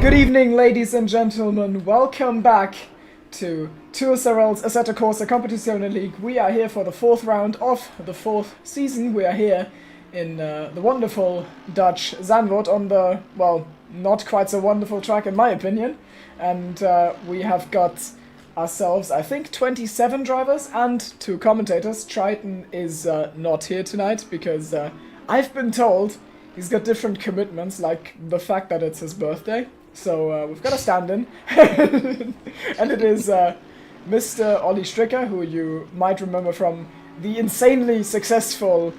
Good evening, ladies and gentlemen. Welcome back to 2SRL's Assetto Corsa Competizione League. We are here for the fourth round of the fourth season. We are here in the wonderful Dutch Zandvoort on the, well, not quite so wonderful track in my opinion. And we have got ourselves, I think, 27 drivers and 2 commentators. Triton is not here tonight because I've been told he's got different commitments, like the fact that it's his birthday. So we've got a stand-in, and it is Mr. Ollie Stricker, who you might remember from the insanely successful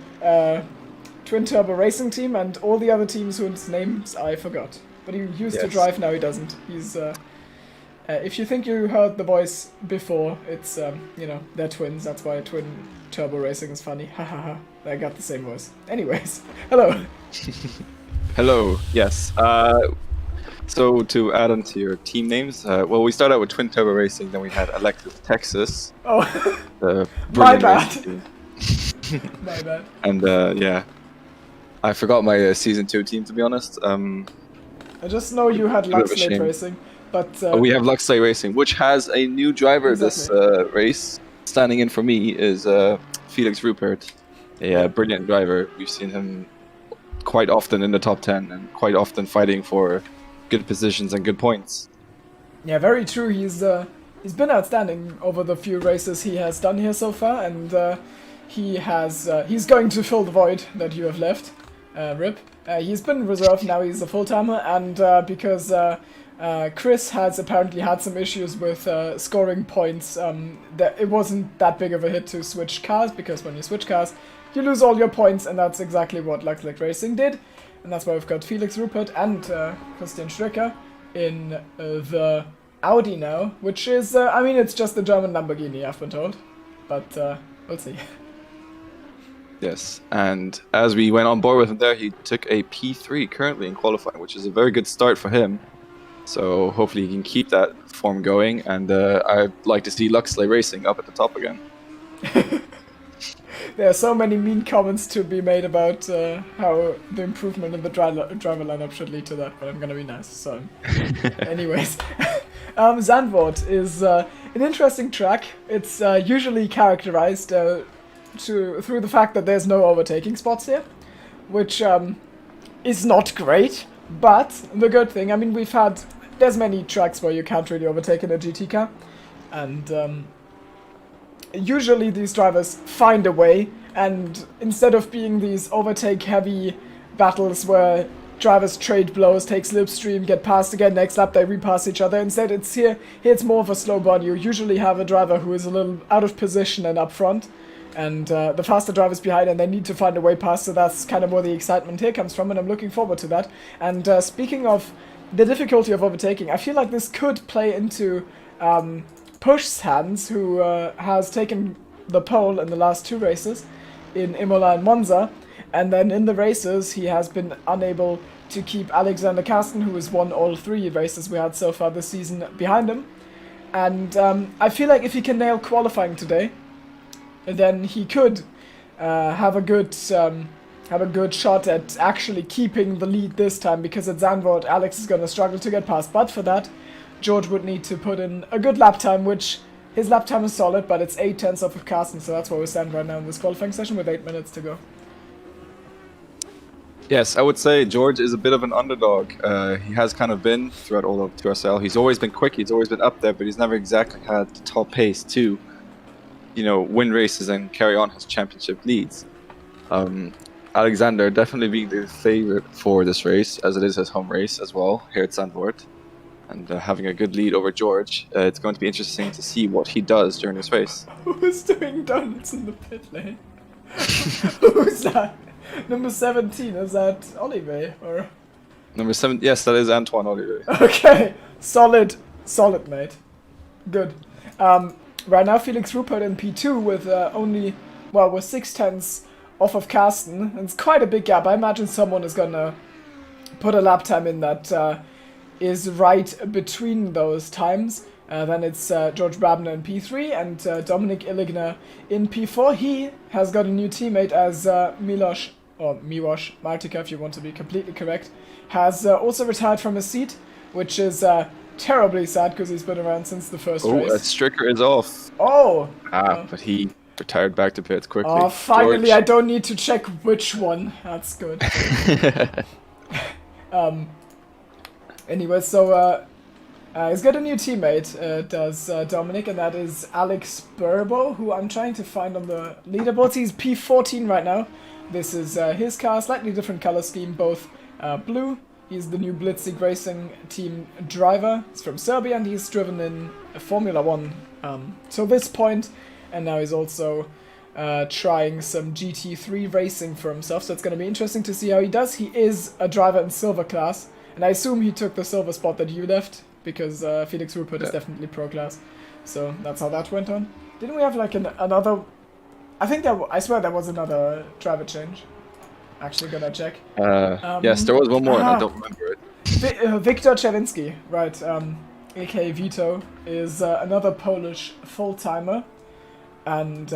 Twin Turbo Racing team and all the other teams whose names I forgot. But he used to drive, now he doesn't. He's if you think you heard the voice before, it's you know, they're twins. That's why Twin Turbo Racing is funny. Ha ha ha! They got the same voice. Anyways, hello. Hello. Yes. So to add on to your team names, well, we started out with Twin Turbo Racing, then we had Alexis Texas. Oh, my bad. My bad. And yeah, I forgot my season 2 team, to be honest. I just know you had Luxlade Racing, but we have Luxlade Racing, which has a new driver this race. Standing in for me is Felix Rupert, a brilliant driver. We've seen him quite often in the top 10 and quite often fighting for good positions and good points. Yeah, very true. He's been outstanding over the few races he has done here so far, and he's going to fill the void that you have left. Rip. He's been reserved, now he's a full-timer, and because Chris has apparently had some issues with scoring points, that it wasn't that big of a hit to switch cars, because when you switch cars, you lose all your points, and that's exactly what Luxlade Racing did. And that's why we've got Felix Rupert and Christian Stricker in the Audi now, which is, I mean, it's just the German Lamborghini, I've been told. But we'll see. Yes, and as we went on board with him there, he took a P3 currently in qualifying, which is a very good start for him. So hopefully he can keep that form going, and I'd like to see Luxlade Racing up at the top again. There are so many mean comments to be made about how the improvement in the driver lineup should lead to that, but I'm gonna be nice, so... Anyways, Zandvoort is an interesting track. It's usually characterized through the fact that there's no overtaking spots here, which is not great, but the good thing, I mean, there's many tracks where you can't really overtake in a GT car, and usually these drivers find a way, and instead of being these overtake-heavy battles where drivers trade blows, take slipstream, get passed again, next lap they repass each other, instead here it's more of a slow burn. You usually have a driver who is a little out of position and up front, and the faster drivers behind, and they need to find a way past, so that's kind of where the excitement here comes from, and I'm looking forward to that. And speaking of the difficulty of overtaking, I feel like this could play into Push's hands, who has taken the pole in the last 2 races in Imola and Monza, and then in the races he has been unable to keep Alexander Karsten, who has won all 3 races we had so far this season, behind him. And I feel like if he can nail qualifying today, then he could have a good shot at actually keeping the lead this time, because at Zandvoort Alex is going to struggle to get past, but for that George would need to put in a good lap time, which his lap time is solid, but it's 8/10 off of Carsten, so that's where we stand right now in this qualifying session with 8 minutes to go. Yes, I would say George is a bit of an underdog. He has kind of been throughout all of 2SL. He's always been quick, he's always been up there, but he's never exactly had the top pace to, you know, win races and carry on his championship leads. Alexander definitely being the favorite for this race, as it is his home race as well here at Zandvoort. And having a good lead over George, it's going to be interesting to see what he does during this race. Who's doing donuts in the pit lane? Who's that? Number 17, is that Olivier, or? Number 7, yes, that is Antoine Olivier. Okay, solid, mate. Good. Right now Felix Rupert in P2 with with 6/10 off of Karsten. It's quite a big gap. I imagine someone is gonna put a lap time in that is right between those times. Then it's George Brabner in P3 and Dominik Illigner in P4. He has got a new teammate as Miłosz Martika, if you want to be completely correct, has also retired from his seat. which is terribly sad because he's been around since the first Oh, race. Stricker is off. Oh! But he retired back to pits quickly. Oh, finally, George. I don't need to check which one. That's good. Anyway, so he's got a new teammate, does Dominic, and that is Alex Burbo, who I'm trying to find on the leaderboards. He's P14 right now. This is his car, slightly different color scheme, both blue. He's the new Blitzig Racing team driver. He's from Serbia, and he's driven in Formula 1 till this point, and now he's also trying some GT3 racing for himself, so it's going to be interesting to see how he does. He is a driver in silver class, and I assume he took the silver spot that you left, because Felix Rupert is definitely pro class. So that's how that went on. Didn't we have like another... I think I swear there was another driver change. Actually gonna check. Yes, there was one more and I don't remember it. Viktor Czerwinski, right, aka Vito, is another Polish full-timer, and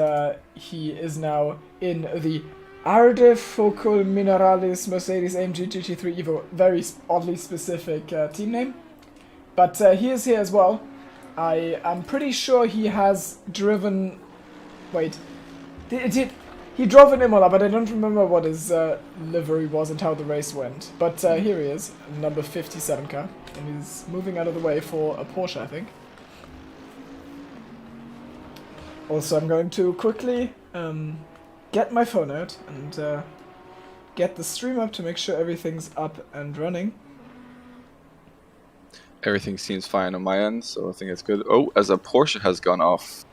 he is now in the Arde Focul Mineralis Mercedes AMG GT3 Evo. Very oddly specific team name. But he is here as well. I'm pretty sure he has driven... Wait. He drove in Imola, but I don't remember what his livery was and how the race went. But here he is, number 57 car. And he's moving out of the way for a Porsche, I think. Also, I'm going to quickly get my phone out and get the stream up to make sure everything's up and running. Everything seems fine on my end, so I think it's good. Oh, as a Porsche has gone off.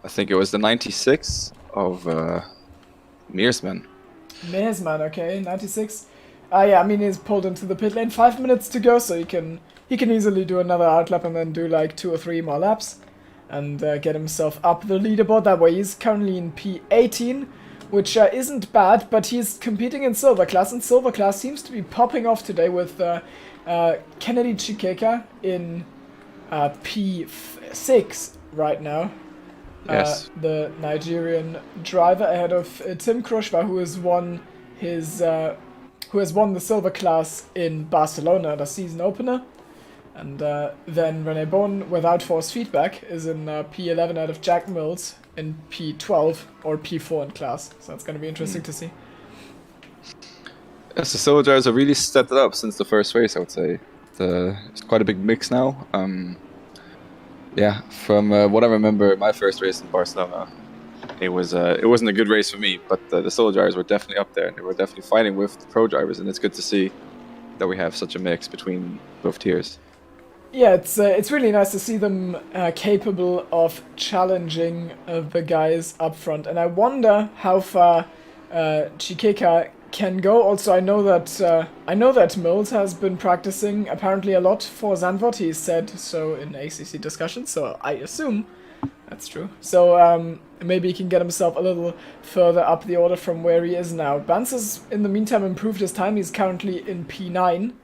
I think it was the 96 of Meersman. Meersman, okay, 96. Yeah, I mean he's pulled into the pit lane. 5 minutes to go, so he can easily do another outlap and then do like 2 or 3 more laps and get himself up the leaderboard. That way, he's currently in P18, which isn't bad, but he's competing in silver class, and silver class seems to be popping off today with Kennedy Chikeka in P6 right now. Yes. The Nigerian driver ahead of Tim Krushwa, who has won the silver class in Barcelona, the season opener, and then René Bon, without force feedback, is in P11 out of Jack Mills in P12 or P4 in class. So that's going to be interesting to see. Yes, the silver drivers have really stepped it up since the first race, I would say. It's quite a big mix now. Yeah, from what I remember, my first race in Barcelona, it wasn't a good race for me, but the solo drivers were definitely up there, and they were definitely fighting with the pro drivers, and it's good to see that we have such a mix between both tiers. Yeah, it's really nice to see them capable of challenging the guys up front, and I wonder how far Chikeka can go. Also, I know that Mills has been practicing apparently a lot for Zandvoort. He said so in ACC discussions, so I assume that's true. So maybe he can get himself a little further up the order from where he is now. Bans has in the meantime improved his time. He's currently in P9.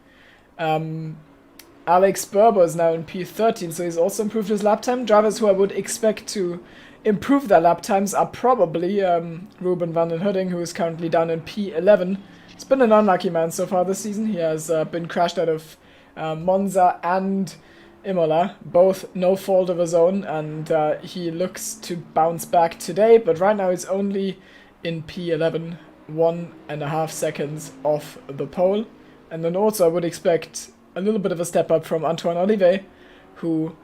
Alex Berber is now in P13, so he's also improved his lap time. Drivers who I would expect to improve their lap times are probably Ruben van den Hudding, who is currently down in P11. It's been an unlucky man so far this season. He has been crashed out of Monza and Imola, both no fault of his own, and he looks to bounce back today, but right now he's only in P11, 1.5 seconds off the pole. And then also I would expect a little bit of a step up from Antoine Olivet, who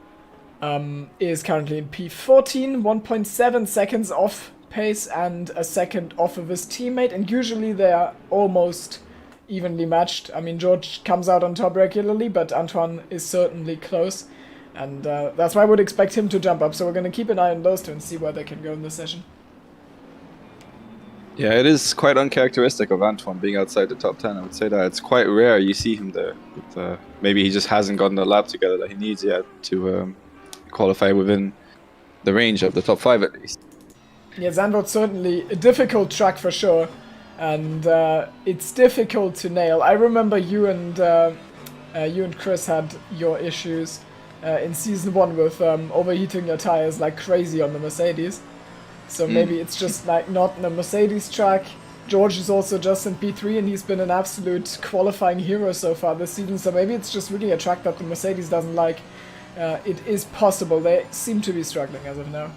is currently in P14, 1.7 seconds off pace and a second off of his teammate, and usually they are almost evenly matched. I mean, George comes out on top regularly, but Antoine is certainly close, and that's why I would expect him to jump up, so we're going to keep an eye on those two and see where they can go in this session. Yeah, it is quite uncharacteristic of Antoine being outside the top 10, I would say that. It's quite rare you see him there, but maybe he just hasn't gotten the lap together that he needs yet to qualify within the range of the top 5 at least. Yeah, Zandvoort's certainly a difficult track for sure, and it's difficult to nail. I remember you and Chris had your issues in season 1 with overheating your tires like crazy on the Mercedes. So maybe it's just like not in a Mercedes track, George is also just in P3, and he's been an absolute qualifying hero so far this season, so maybe it's just really a track that the Mercedes doesn't like. It is possible. They seem to be struggling as of now.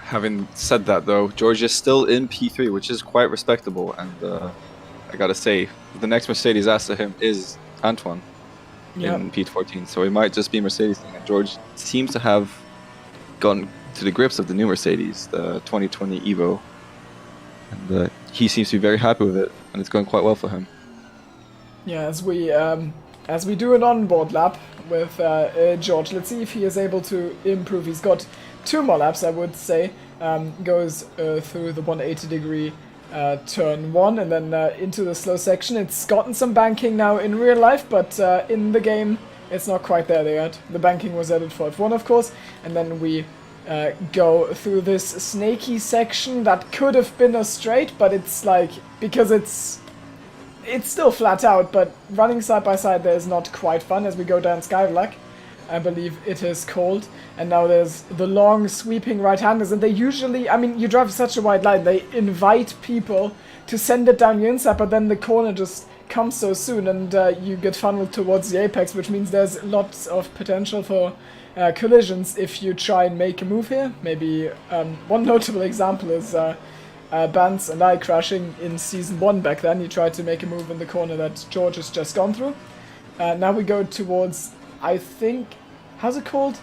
Having said that, though, George is still in P3, which is quite respectable, and I gotta say, the next Mercedes after him is Antoine in P14, so it might just be Mercedes thing. And George seems to have gotten to the grips of the new Mercedes, the 2020 Evo, and he seems to be very happy with it, and it's going quite well for him. Yeah, as we do an onboard lap with George, let's see if he is able to improve. He's got 2 more laps, I would say. Goes through the 180-degree turn 1 and then into the slow section. It's gotten some banking now in real life, but in the game it's not quite there yet. The banking was added for F1, of course, and then we go through this snaky section that could have been a straight, but it's like, because it's still flat out, but running side by side there is not quite fun as we go down Skylak, I believe it is called. And now there's the long sweeping right-handers, and they usually, I mean, you drive such a wide line, they invite people to send it down your inside, but then the corner just comes so soon, and you get funneled towards the apex, which means there's lots of potential for collisions if you try and make a move here. Maybe one notable example is Bance and I crashing in Season 1 back then. He tried to make a move in the corner that George has just gone through. Now we go towards, I think, how's it called?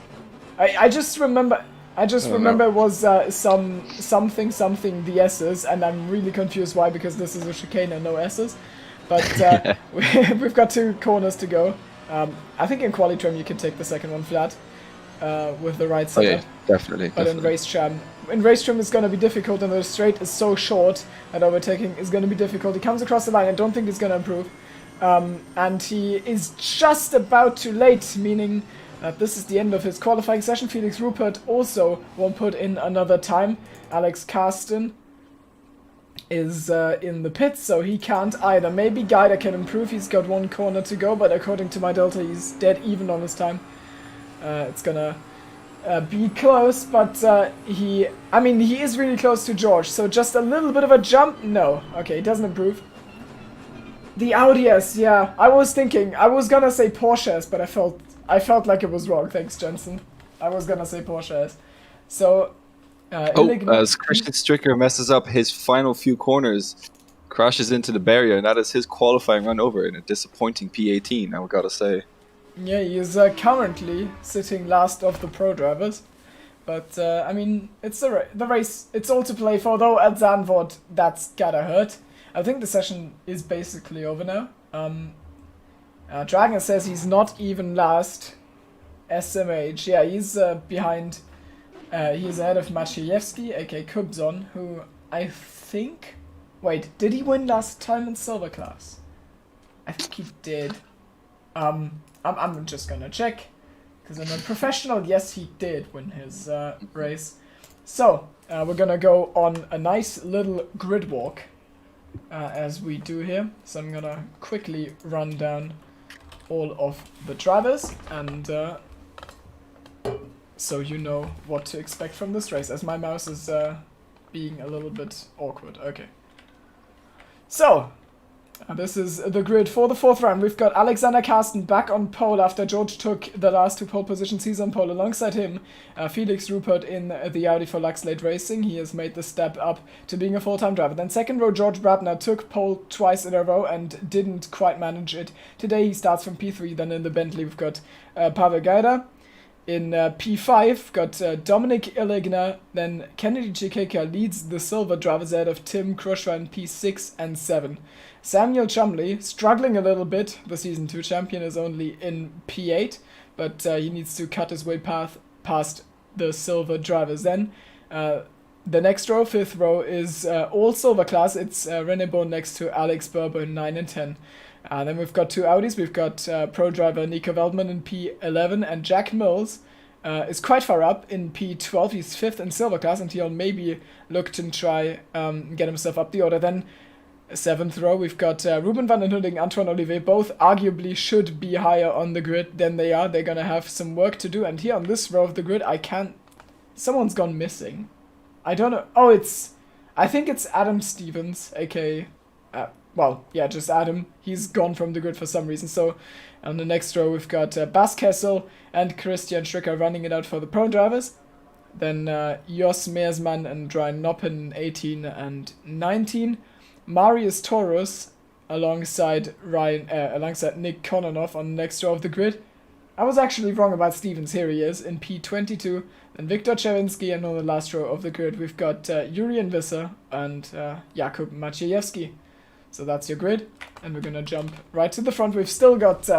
I just remember it was something the S's, and I'm really confused why, because this is a chicane and no S's. But we've got 2 corners to go. I think in Qualitrim you can take the second one flat with the right setup. Oh yeah, definitely. But in Racetrim it's going to be difficult, and the straight is so short that overtaking is going to be difficult. He comes across the line. I don't think he's going to improve. And he is just about too late, meaning that this is the end of his qualifying session. Felix Rupert also won't put in another time. Alex Karsten is in the pits, so he can't either. Maybe Guider can improve. He's got 1 corner to go, but according to my delta, he's dead even on his time. It's gonna be close, but he is really close to George, so just a little bit of a jump. No, okay, he doesn't improve. The Audi S, yeah, I was gonna say Porsche S, but I felt like it was wrong. Thanks, Jensen. I was gonna say Porsche S. So, as Christian Stricker messes up his final few corners, crashes into the barrier, and that is his qualifying run over in a disappointing P18, I gotta say. Yeah, he is currently sitting last of the pro drivers. But, I mean, it's the race. It's all to play for, though at Zandvoort, that's gotta hurt. I think the session is basically over now. Dragon says he's not even last. SMH, yeah, he's behind. He's ahead of Maciejewski, aka Kubzon, who I think... Wait, did he win last time in Silver Class? I think he did. I'm just gonna check, because I'm a professional. Yes, he did win his race. So, we're gonna go on a nice little grid walk, as we do here. So I'm gonna quickly run down all of the drivers, and so you know what to expect from this race, as my mouse is being a little bit awkward. Okay. So, this is the grid for the 4th round. We've got Alexander Karsten back on pole after George took the last 2 pole positions. He's on pole. Alongside him, Felix Rupert in the Audi for Luxlade Racing. He has made the step up to being a full-time driver. Then second row, George Brabner took pole twice in a row and didn't quite manage it. Today he starts from P3. Then in the Bentley we've got Pavel Gajda. In P5, got Dominic Illigner, then Kennedy Chikeka leads the silver drivers ahead of Tim Krushwa in P6 and 7. Samuel Chumley, struggling a little bit, the Season 2 champion, is only in P8, but he needs to cut his way past the silver drivers. Then the next row, 5th row, is all silver class. It's René Bone next to Alex Berber in 9 and 10. Then we've got 2 Audis. We've got pro driver Nico Veldman in P11, and Jack Mills is quite far up in P12. He's 5th in silver class, and he'll maybe look to try get himself up the order. Then 7th row, we've got Ruben van den Hooydonk, Antoine Olivier. Both arguably should be higher on the grid than they are. They're gonna have some work to do. And here on this row of the grid, someone's gone missing. I don't know. Oh, I think it's Adam Stevens, aka, well, yeah, just Adam. He's gone from the grid for some reason. So on the next row, we've got Bas Kessel and Christian Stricker running it out for the pro drivers. Then Jos Meersman and Ryan Noppen, 18 and 19. Marius Taurus alongside Nick Kononov on the next row of the grid. I was actually wrong about Stevens. Here he is in P22. Then Viktor Czerwinski, and on the last row of the grid, we've got Jurien Visser and Jakub Maciejewski. So that's your grid, and we're gonna jump right to the front. We've still got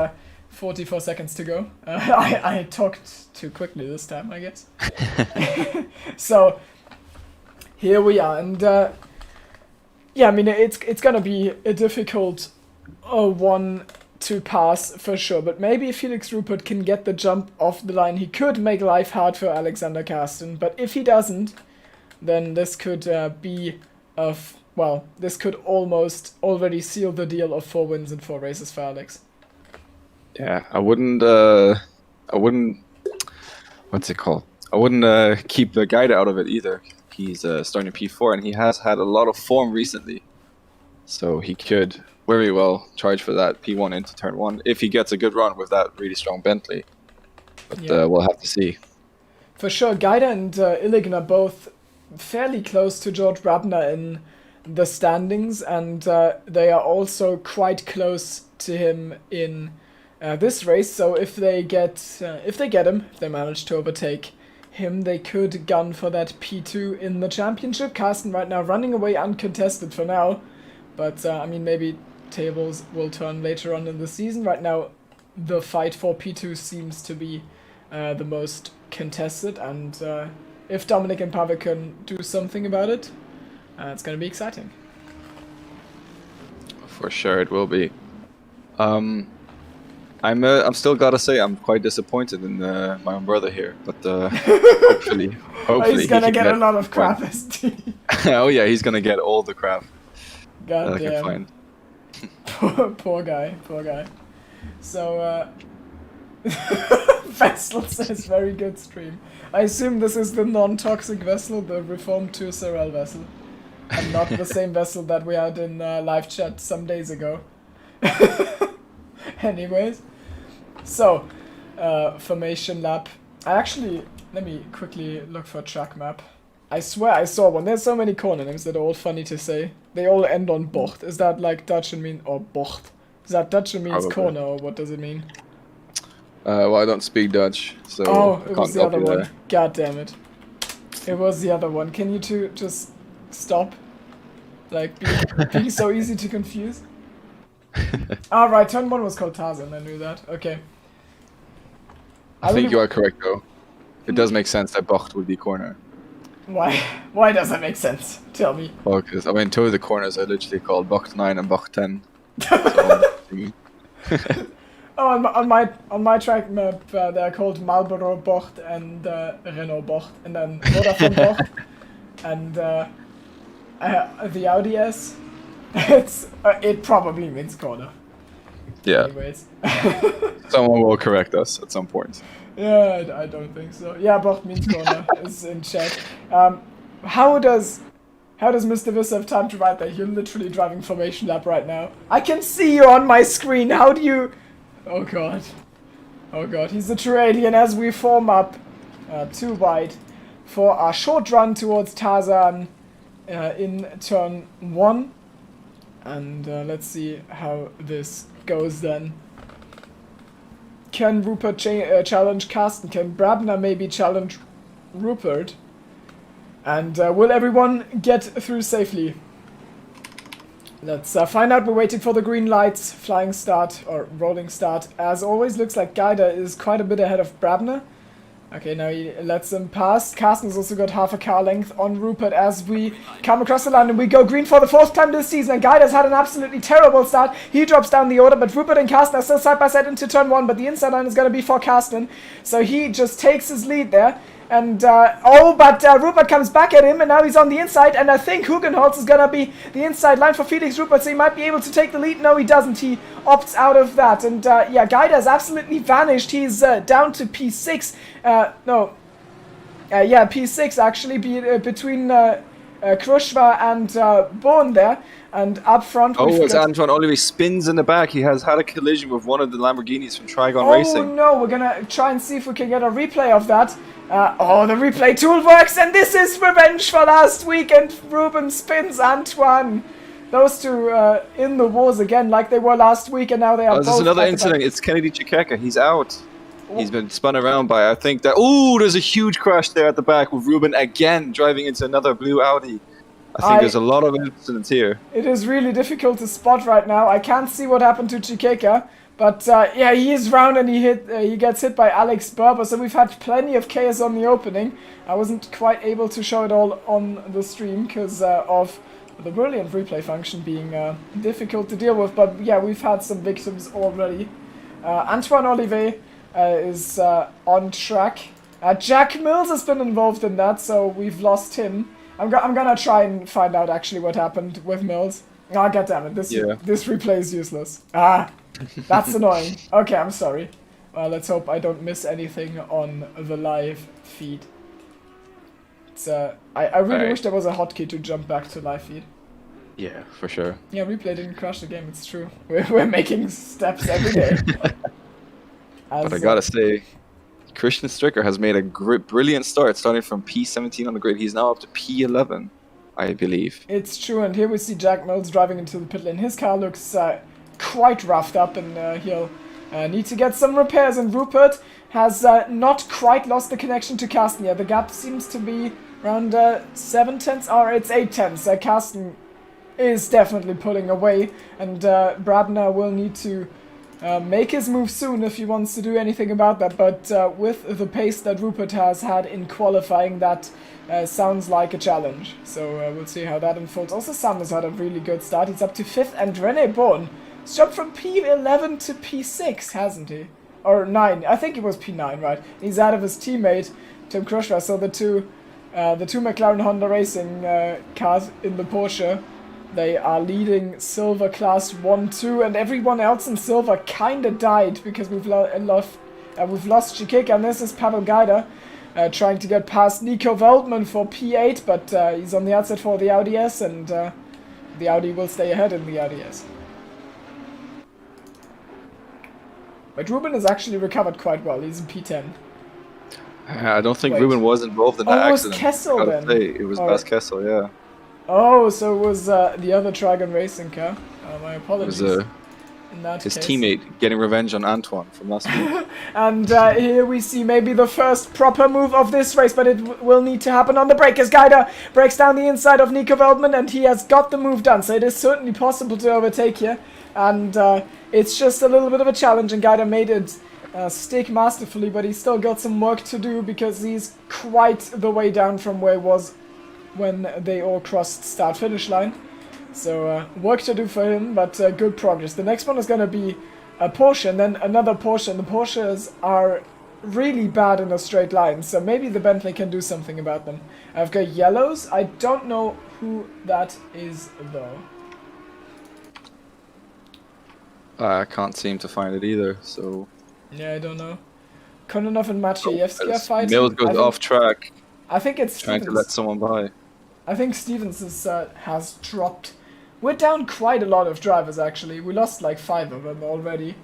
44 seconds to go. I talked too quickly this time, I guess. So here we are, and yeah, I mean it's gonna be a difficult one to pass for sure. But maybe if Felix Rupert can get the jump off the line, he could make life hard for Alexander Karsten. But if he doesn't, then this could be this could almost already seal the deal of 4 wins in 4 races for Alex. Yeah, I wouldn't. What's it called? I wouldn't keep the guide out of it either. He's starting P4, and he has had a lot of form recently, so he could very well charge for that P1 into turn 1 if he gets a good run with that really strong Bentley. But we'll have to see. For sure, Gaida and Illigan are both fairly close to George Brabner in the standings, and they are also quite close to him in this race. So if they get him, if they manage to overtake him, they could gun for that P2 in the championship. Carsten right now running away uncontested for now, but I mean, maybe tables will turn later on in the season. Right now, the fight for P2 seems to be the most contested, and if Dominic and Pavel can do something about it, it's going to be exciting. For sure, it will be. I'm still gotta say I'm quite disappointed in my own brother here, but hopefully he's gonna get a lot of crap. Oh yeah, he's gonna get all the crap God that I can find. Poor guy. So Vessel says very good stream. I assume this is the non-toxic vessel, the reformed 2SRL vessel, and not the same vessel that we had in live chat some days ago. Anyways, so formation lap. Let me quickly look for a track map. I swear I saw one. There's so many corner names that are all funny to say. They all end on bocht. Is that like Dutch and mean, or bocht? Is that Dutch and means corner, or what does it mean? Well, I don't speak Dutch, so it was the other one. There. God damn it! It was the other one. Can you two just stop? Like being so easy to confuse. Right, turn 1 was called Tarzan. I knew that. Okay. I think you are correct though. It does make sense that bocht would be corner. Why? Why does that make sense? Tell me. Well, because I mean, 2 of the corners are literally called bocht 9 and bocht 10. On my track map, they're called Marlboro Bocht and Renault Bocht, and then Vodafone Bocht, and the Audi S. It probably means corner. Yeah. Anyways. Someone will correct us at some point. Yeah, I don't think so. Yeah, Bocht means corner is in chat. How does Mr. Viss have time to write that? You're literally driving formation lap right now. I can see you on my screen. How do you? Oh god. Oh god. He's a true alien as we form up 2 wide for our short run towards Tarzan in turn 1. And let's see how this goes then. Can Rupert challenge Carsten? Can Brabner maybe challenge Rupert? And will everyone get through safely? Let's find out. We're waiting for the green lights. Flying start or rolling start. As always, looks like Gaida is quite a bit ahead of Brabner. Okay, now he lets him pass. Carsten's also got half a car length on Rupert as we come across the line and we go green for the 4th time this season. And Gaida's had an absolutely terrible start. He drops down the order, but Rupert and Carsten are still side by side into turn 1, but the inside line is going to be for Carsten. So he just takes his lead there. And, Rupert comes back at him, and now he's on the inside, and I think Hugenholz is gonna be the inside line for Felix Rupert, so he might be able to take the lead. No, he doesn't. He opts out of that. And, Gaida has absolutely vanished. He's down to P6. No. Yeah, P6 actually between Krushva and Born there. And up front we've Oh, as got... Antoine Olivier spins in the back, he has had a collision with one of the Lamborghinis from Trigon Oh Racing. no, we're gonna try and see if we can get a replay of that. Oh, the replay tool works, and this is revenge for last week, and Ruben spins Antoine. Those two in the wars again, like they were last week, and now they are both... There's another incident. It's Kennedy Chikeka. He's out. He's been spun around by, I think that... Oh, there's a huge crash there at the back with Ruben again driving into another blue Audi. I think there's a lot of incidents here. It is really difficult to spot right now. I can't see what happened to Chikeka. But yeah, he is round and he gets hit by Alex Berber. So we've had plenty of chaos on the opening. I wasn't quite able to show it all on the stream because of the brilliant replay function being difficult to deal with. But yeah, we've had some victims already. Antoine Olivier is on track. Jack Mills has been involved in that, so we've lost him. I'm gonna try and find out actually what happened with Mills. Oh, goddammit, this replay is useless. That's annoying. Okay, I'm sorry. Well, let's hope I don't miss anything on the live feed. It's, I really wish there was a hotkey to jump back to live feed. Yeah, for sure. Yeah, replay didn't crash the game, it's true. We're making steps every day. But I gotta say, Christian Stricker has made a brilliant start, starting from P17 on the grid. He's now up to P11, I believe. It's true, and here we see Jack Mills driving into the pit lane. His car looks quite roughed up, and he'll need to get some repairs. And Rupert has not quite lost the connection to Carsten yet. The gap seems to be around 7 tenths, or it's 8 tenths. Carsten is definitely pulling away, and Bradner will need to make his move soon if he wants to do anything about that, but with the pace that Rupert has had in qualifying, that sounds like a challenge. So we'll see how that unfolds. Also, Sam has had a really good start. He's up to 5th, and René Born has jumped from P11 to P6, hasn't he? Or 9. I think it was P9, right? He's out of his teammate, Tim Krushwa. So the two McLaren Honda Racing cars in the Porsche, they are leading Silver Class 1-2, and everyone else in Silver kinda died because we've lost Chikeka, and this is Pavel Gajda trying to get past Nico Veldman for P8, but he's on the outside for the Audi S, and the Audi will stay ahead in the Audi S. But Ruben has actually recovered quite well. He's in P10. I don't think Ruben was involved in that accident. Oh, it was Kessel then? It was Bas Kessel, yeah. Oh, so it was the other Trigon Racing car. My apologies. It was his teammate getting revenge on Antoine from last week. And here we see maybe the first proper move of this race, but it will need to happen on the break as Gajda breaks down the inside of Nico Veldman, and he has got the move done. So it is certainly possible to overtake here. And it's just a little bit of a challenge, and Gajda made it stick masterfully, but he's still got some work to do because he's quite the way down from where he was when they all crossed start-finish line. So work to do for him, but good progress. The next one is going to be a Porsche, and then another Porsche, and the Porsches are really bad in a straight line, so maybe the Bentley can do something about them. I've got yellows. I don't know who that is, though. I can't seem to find it either, so... Yeah, I don't know. Kononov and Maciejewski are fighting. Mills goes off track. I think it's trying Stevens. To let someone by. I think Stevens has dropped. We're down quite a lot of drivers, actually. We lost like 5 of them already.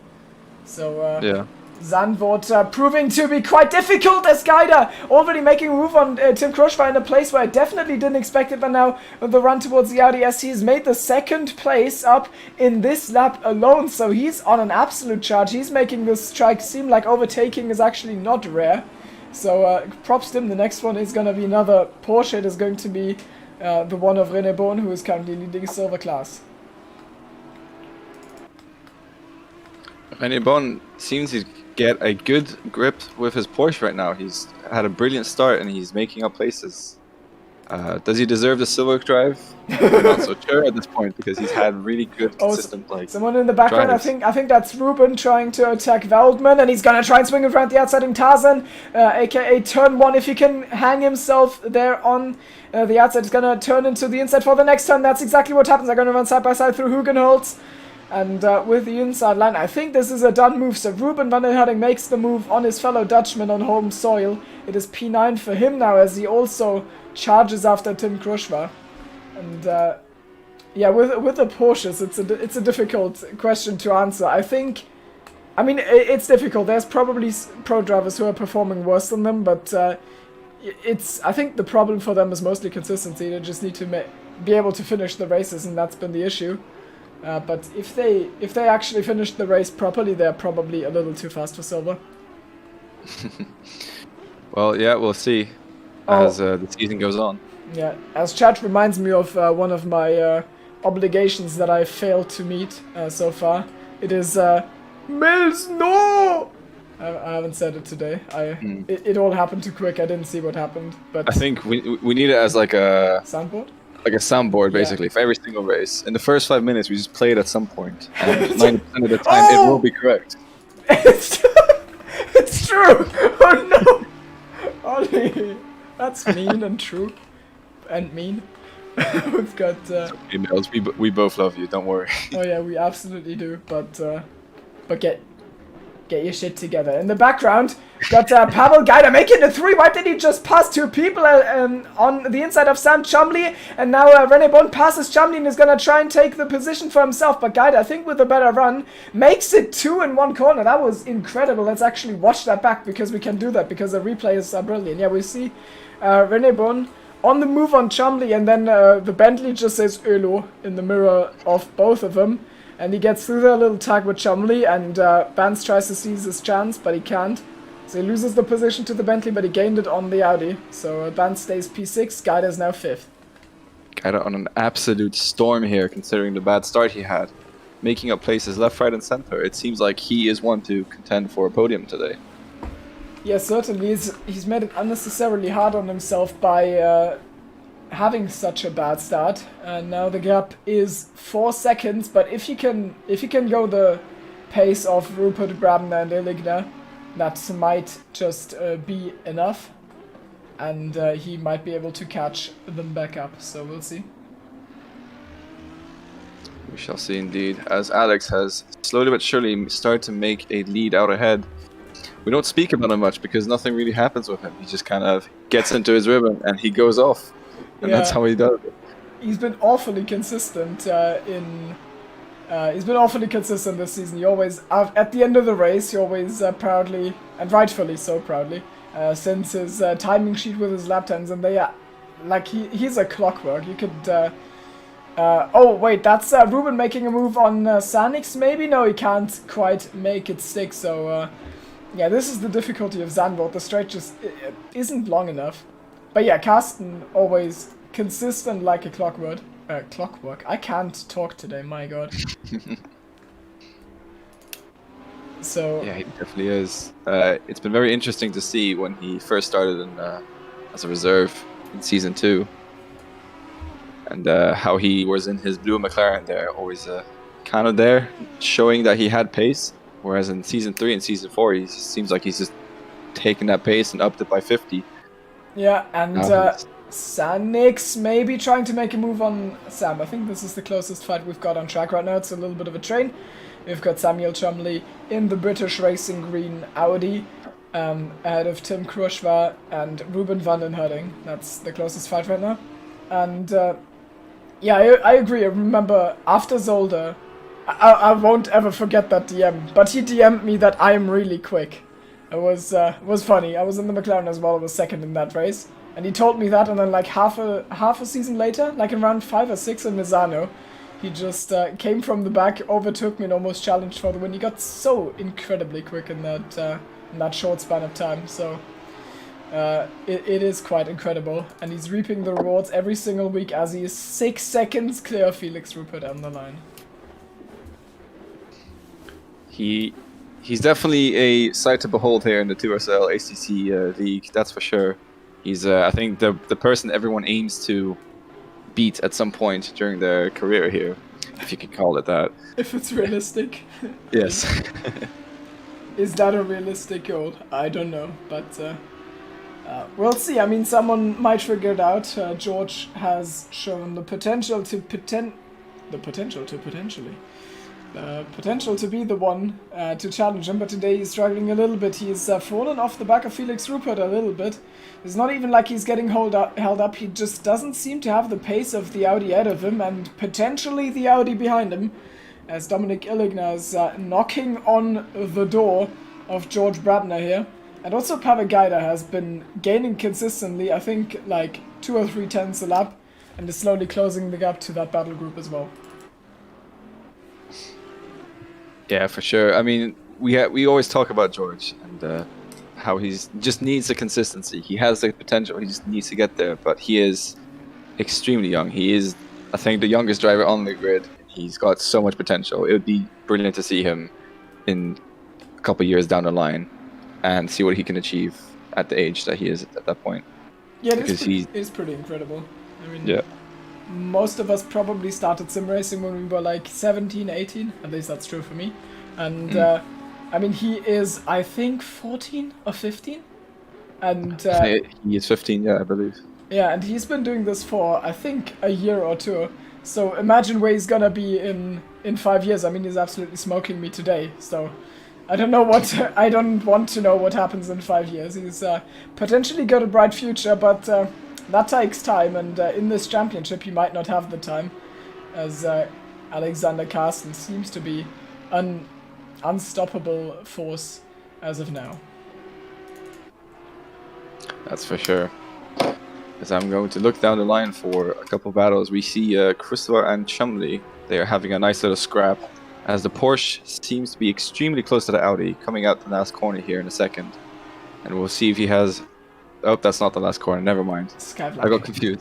So, yeah. Zandvoort proving to be quite difficult as Gajda already making a move on Tim Krushwa in a place where I definitely didn't expect it, but now with the run towards the Audi S, he's made the 2nd place up in this lap alone, so he's on an absolute charge. He's making this strike seem like overtaking is actually not rare. So props to him. The next one is going to be another Porsche. It is going to be the one of René Born, who is currently leading Silver Class. René Born seems to get a good grip with his Porsche right now. He's had a brilliant start and he's making up places. Does he deserve the silver drive? I'm not so sure at this point because he's had really good, consistent someone in the background. drivers. I think that's Ruben trying to attack Veldman, and he's gonna try and swing around the outside in Tarzan, aka turn 1. If he can hang himself there on the outside, he's gonna turn into the inside for the next turn. That's exactly what happens. They're gonna run side by side through Hugenholz. And with the inside line, I think this is a done move. So Ruben van den Herding makes the move on his fellow Dutchman on home soil. It is P9 for him now, as he also charges after Tim Krushwa. And yeah, with the Porsches, it's a difficult question to answer. I mean, it's difficult. There's probably pro drivers who are performing worse than them, but I think the problem for them is mostly consistency. They just need to be able to finish the races, and that's been the issue. But if they actually finish the race properly, they're probably a little too fast for silver. Well, yeah, we'll see as the season goes on. Yeah, as chat reminds me of one of my obligations that I failed to meet so far. It is Mills, no! I haven't said it today. It all happened too quick. I didn't see what happened. But I think we need it as like a soundboard. Like a soundboard, basically, for every single race. In the first 5 minutes, we just play it at some point, and 90% of the time, it will be correct. It's true! Oh no! Ollie, that's mean and true. And mean. We've got... Emails, we both love you, don't worry. Oh yeah, we absolutely do, but get your shit together. In the background, got Pavel Gaida making the 3. Why did he just pass 2 people on the inside of Sam Chumley? And now René Bon passes Chumley and is going to try and take the position for himself. But Gaida, I think with a better run, makes it 2 in 1 corner. That was incredible. Let's actually watch that back, because we can do that, because the replays are brilliant. Yeah, we see René Bon on the move on Chumley, and then the Bentley just says Ölo in the mirror of both of them. And he gets through the little tag with Chumley, and Vance tries to seize his chance, but he can't. So he loses the position to the Bentley, but he gained it on the Audi. So Vance stays P6, Gaida is now 5th. Gaida on an absolute storm here, considering the bad start he had. Making up places left, right and center. It seems like he is one to contend for a podium today. Yeah, certainly. He's made it unnecessarily hard on himself by having such a bad start, and now the gap is 4 seconds. But if you can go the pace of Rupert, Grabner and Illigner, that might just be enough, and he might be able to catch them back up, so we'll see. We shall see indeed, as Alex has slowly but surely started to make a lead out ahead. We don't speak about him much because nothing really happens with him. He just kind of gets into his rhythm and he goes off. And that's how he does it. He's been awfully consistent he's been awfully consistent this season. He always, at the end of the race, he always proudly, and rightfully so proudly, sends his timing sheet with his lap times, and they are, like, he's a clockwork. You could, oh wait, that's Ruben making a move on Sanix maybe? No, he can't quite make it stick, so yeah, this is the difficulty of Zandvoort. The straight just isn't long enough. But yeah, Carsten always consistent like a clockwork. I can't talk today, my god. So yeah, he definitely is. It's been very interesting to see when he first started as a reserve in season 2, and how he was in his blue McLaren there, always kind of there, showing that he had pace. Whereas in season 3 and season 4, he seems like he's just taken that pace and upped it by 50. Yeah, and Sanix maybe trying to make a move on Sam. I think this is the closest fight we've got on track right now. It's a little bit of a train. We've got Samuel Chumley in the British Racing Green Audi, ahead of Tim Krushwa and Ruben van den Herding. That's the closest fight right now. And yeah, I agree. I remember after Zolder, I won't ever forget that DM, but he DM'd me that I am really quick. It was funny. I was in the McLaren as well. I was 2nd in that race, and he told me that. And then like half a season later, like in round 5 or 6 in Misano, he just came from the back, overtook me, and almost challenged for the win. He got so incredibly quick in that short span of time. So it is quite incredible, and he's reaping the rewards every single week as he is 6 seconds clear of Felix Rupert on the line. He's definitely a sight to behold here in the 2SRL ACC league, that's for sure. He's, I think, the person everyone aims to beat at some point during their career here, if you can call it that. If it's realistic. Yes. Is that a realistic goal? I don't know, but we'll see. I mean, someone might figure it out. George has shown the potential to potentially potential to be the one to challenge him, but today he's struggling a little bit. He's fallen off the back of Felix Rupert a little bit. It's not even like he's getting held up, he just doesn't seem to have the pace of the Audi ahead of him, and potentially the Audi behind him, as Dominic Illigner is knocking on the door of George Brabner here. And also Pavel Gaida has been gaining consistently, I think like 2 or 3 tenths a lap, and is slowly closing the gap to that battle group as well. Yeah, for sure. I mean, we always talk about George and how he's just needs the consistency. He has the potential. He just needs to get there. But he is extremely young. He is, I think, the youngest driver on the grid. He's got so much potential. It would be brilliant to see him in a couple of years down the line and see what he can achieve at the age that he is at that point. Yeah, it is pretty incredible. I mean, yeah. Most of us probably started sim racing when we were like 17, 18. At least that's true for me. And I mean, he is, I think, 14 or 15. And he is 15, yeah, I believe. Yeah, and he's been doing this for, I think, a year or two. So imagine where he's gonna be in 5 years. I mean, he's absolutely smoking me today. So I don't know what I don't want to know what happens in 5 years. He's potentially got a bright future, but that takes time. And in this championship, he might not have the time, as Alexander Carsten seems to be an unstoppable force as of now. That's for sure. As I'm going to look down the line for a couple battles, we see Christopher and Chumley. They are having a nice little scrap, as the Porsche seems to be extremely close to the Audi, coming out the last corner here in a second. And we'll see if he has... Oh, that's not the last corner, never mind. Skyblock. I got confused.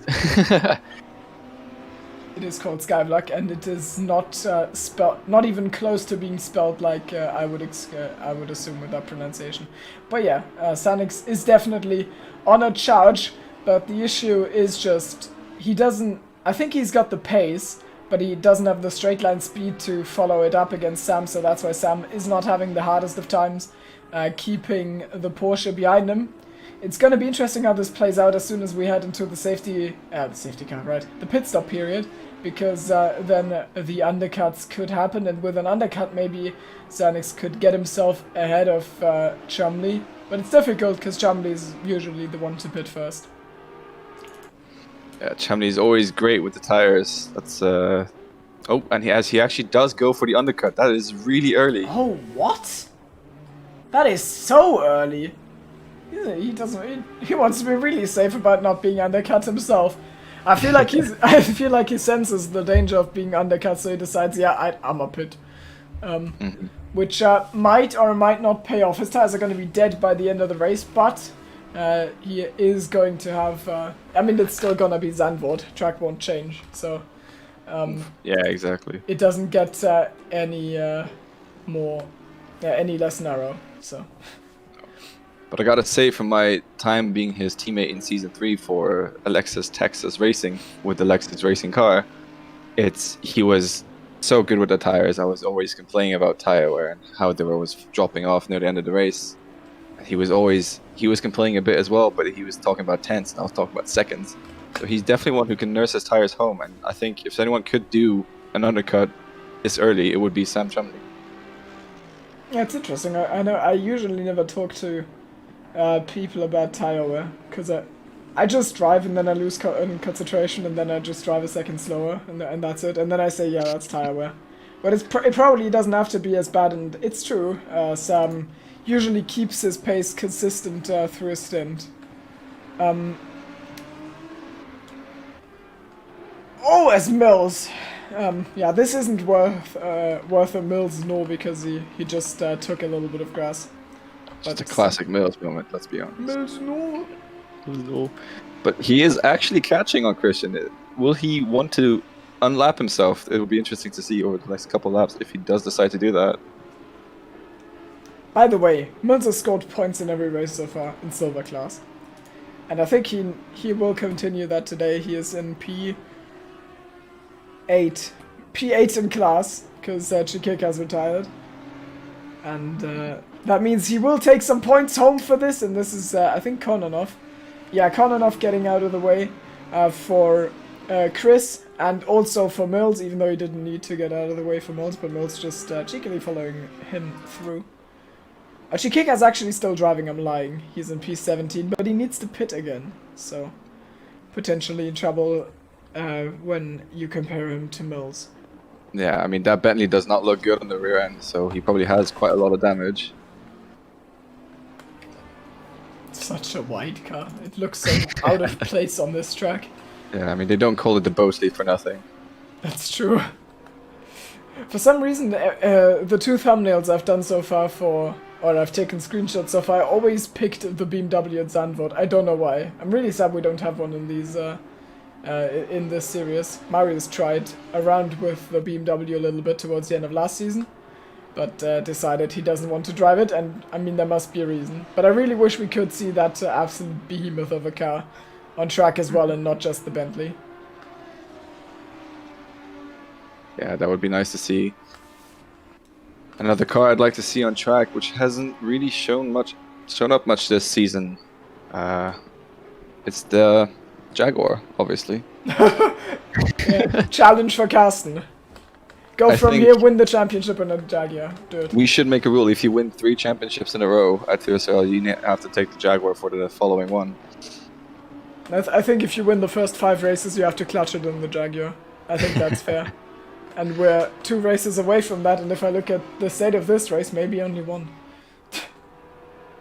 It is called Skyblock, and it is not spelled, not even close to being spelled like I would assume with that pronunciation. But yeah, Sanix is definitely on a charge. But the issue is just, he doesn't, I think he's got the pace, but he doesn't have the straight line speed to follow it up against Sam, so that's why Sam is not having the hardest of times keeping the Porsche behind him. It's going to be interesting how this plays out as soon as we head into the safety car, right? The pit stop period, because then the undercuts could happen, and with an undercut maybe Zanix could get himself ahead of Chumley, but it's difficult because Chumley is usually the one to pit first. Yeah, Chumley is always great with the tires. That's oh, and he actually does go for the undercut. That is really early. Oh, what? That is so early. He doesn't. He wants to be really safe about not being undercut himself. I feel like he senses the danger of being undercut, so he decides, yeah, I'm a pit. Which might or might not pay off. His tires are going to be dead by the end of the race, but he is going to have... I mean, it's still going to be Zandvoort. Track won't change, so... yeah, exactly. It doesn't get any less narrow, so... But I gotta say, from my time being his teammate in Season 3 for Alexis Texas Racing, with the Lexus racing car, he was so good with the tires. I was always complaining about tire wear and how they were always dropping off near the end of the race. He was complaining a bit as well, but he was talking about tenths and I was talking about seconds. So he's definitely one who can nurse his tires home, and I think if anyone could do an undercut this early, it would be Sam Chumley. Yeah, it's interesting. I know I usually never talk to people about tire wear, because I just drive and then I lose concentration and then I just drive a second slower and that's it, and then I say, yeah, that's tire wear. But it probably doesn't have to be as bad, and it's true. Sam usually keeps his pace consistent through a stint. Oh, as Mills. Yeah, this isn't worth a Mills nor, because he just took a little bit of grass. Just a classic Mills moment, let's be honest. Mills no. But he is actually catching on Christian. Will he want to unlap himself? It will be interesting to see over the next couple laps if he does decide to do that. By the way, Mills has scored points in every race so far in silver class. And I think he will continue that today. He is in P8 in class, because Chikik has retired. And that means he will take some points home for this, and this is, I think, Kononov. Yeah, Kononov getting out of the way for Chris, And also for Mills, even though he didn't need to get out of the way for Mills, but Mills just cheekily following him through. Chikika's actually still driving, I'm lying. He's in P17, but he needs to pit again. So, potentially in trouble when you compare him to Mills. Yeah, I mean, that Bentley does not look good on the rear end, so he probably has quite a lot of damage. Such a wide car. It looks so out of place on this track. Yeah, I mean, they don't call it the Boatley for nothing. That's true. For some reason, the two thumbnails I've done so far or I've taken screenshots so far, I always picked the BMW at Zandvoort. I don't know why. I'm really sad we don't have one in these, in this series. Marius tried around with the BMW a little bit towards the end of last season, but decided he doesn't want to drive it, and I mean, there must be a reason. But I really wish we could see that absolute behemoth of a car on track as well, and not just the Bentley. Yeah, that would be nice to see. Another car I'd like to see on track, which hasn't really shown up much this season. It's the Jaguar, obviously. Yeah, challenge for Carsten. Go from here, win the championship in a Jaguar. Do it. We should make a rule: if you win 3 championships in a row at 2SRL, you have to take the Jaguar for the following one. I think if you win the first 5 races, you have to clutch it in the Jaguar. I think that's fair. And we're 2 races away from that, and if I look at the state of this race, maybe only 1.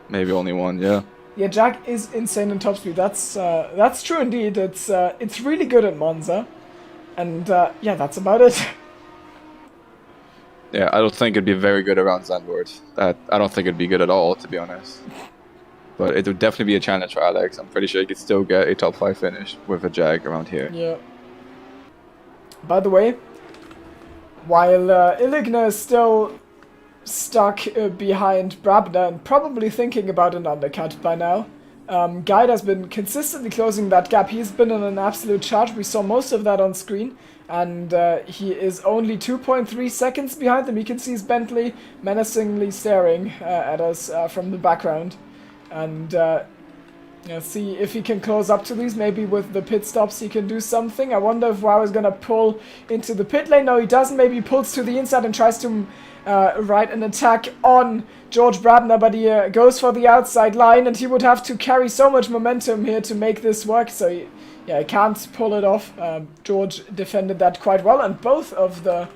Maybe only 1, yeah. Yeah, Jag is insane in top speed. That's true indeed. It's really good at Monza, and yeah, that's about it. Yeah, I don't think it'd be very good around Zandvoort. I don't think it'd be good at all, to be honest. But it would definitely be a challenge for Alex. I'm pretty sure he could still get a top 5 finish with a Jag around here. Yeah. By the way, while Iligna is still stuck behind Brabner and probably thinking about an undercut by now, Guide has been consistently closing that gap. He's been in an absolute charge. We saw most of that on screen. And he is only 2.3 seconds behind them. You can see his Bentley menacingly staring at us from the background. And see if he can close up to these. Maybe with the pit stops he can do something. I wonder if Wow is going to pull into the pit lane. No, he doesn't. Maybe he pulls to the inside and tries to ride an attack on George Brabner. But he goes for the outside line. And he would have to carry so much momentum here to make this work. So yeah, he can't pull it off. George defended that quite well. And both of the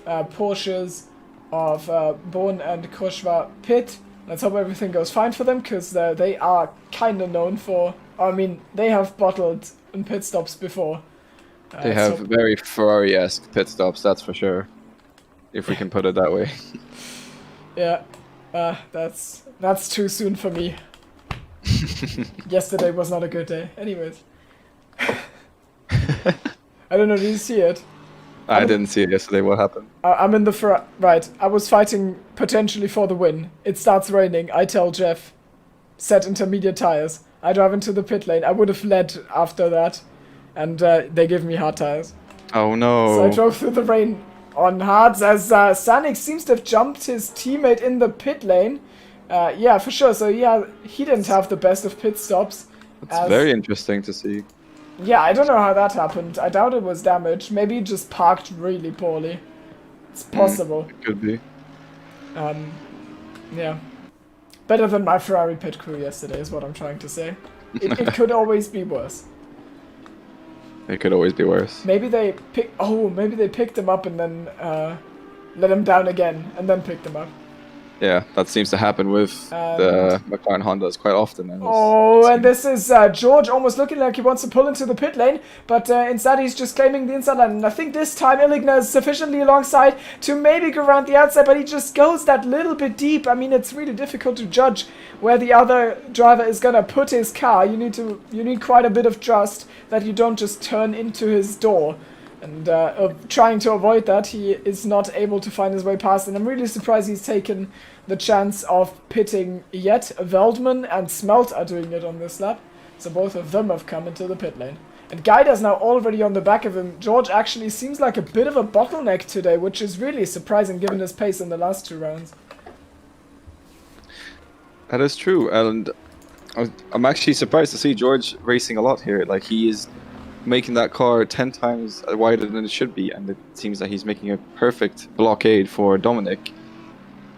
Porsches of Bohn and Krushwa pit. Let's hope everything goes fine for them, because they are kind of known for... I mean, they have bottled in pit stops before. They have very Ferrari-esque pit stops, that's for sure. If we can put it that way. Yeah, that's too soon for me. Yesterday was not a good day. Anyways. I don't know, did you see it? I didn't see it yesterday. What happened? I'm in the right. I was fighting potentially for the win. It starts raining. I tell Jeff, set intermediate tires. I drive into the pit lane. I would have led after that, and they give me hard tires. Oh no! So I drove through the rain on hards as Sanik seems to have jumped his teammate in the pit lane. Yeah, for sure. So yeah, he didn't have the best of pit stops. It's very interesting to see. Yeah, I don't know how that happened. I doubt it was damage. Maybe he just parked really poorly. It's possible. It could be. Yeah. Better than my Ferrari pit crew yesterday is what I'm trying to say. It could always be worse. It could always be worse. Maybe they picked him up and then let him down again and then picked him up. Yeah, that seems to happen with the McLaren Hondas quite often. And this is George almost looking like he wants to pull into the pit lane, but instead he's just claiming the inside line. And I think this time Iligna is sufficiently alongside to maybe go around the outside, but he just goes that little bit deep. I mean, it's really difficult to judge where the other driver is gonna put his car. You need quite a bit of trust that you don't just turn into his door. And trying to avoid that, he is not able to find his way past. And I'm really surprised he's taken the chance of pitting yet. Veldman and Smelt are doing it on this lap. So both of them have come into the pit lane. And Gaida's now already on the back of him. George actually seems like a bit of a bottleneck today, which is really surprising given his pace in the last 2 rounds. That is true. And I'm actually surprised to see George racing a lot here. Like, he is making that car 10 times wider than it should be, and it seems that he's making a perfect blockade for Dominic.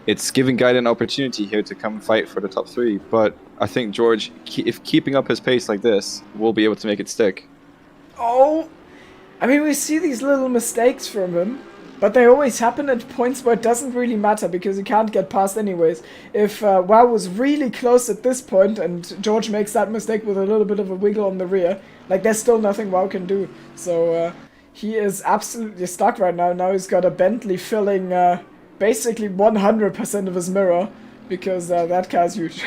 It's giving Guide an opportunity here to come fight for the top 3, but I think George, if keeping up his pace like this, will be able to make it stick. Oh! I mean, we see these little mistakes from him, but they always happen at points where it doesn't really matter, because you can't get past anyways. If Wow was really close at this point, and George makes that mistake with a little bit of a wiggle on the rear, like, there's still nothing Wow can do. So, he is absolutely stuck right now. Now he's got a Bentley filling basically 100% of his mirror, because that car's huge.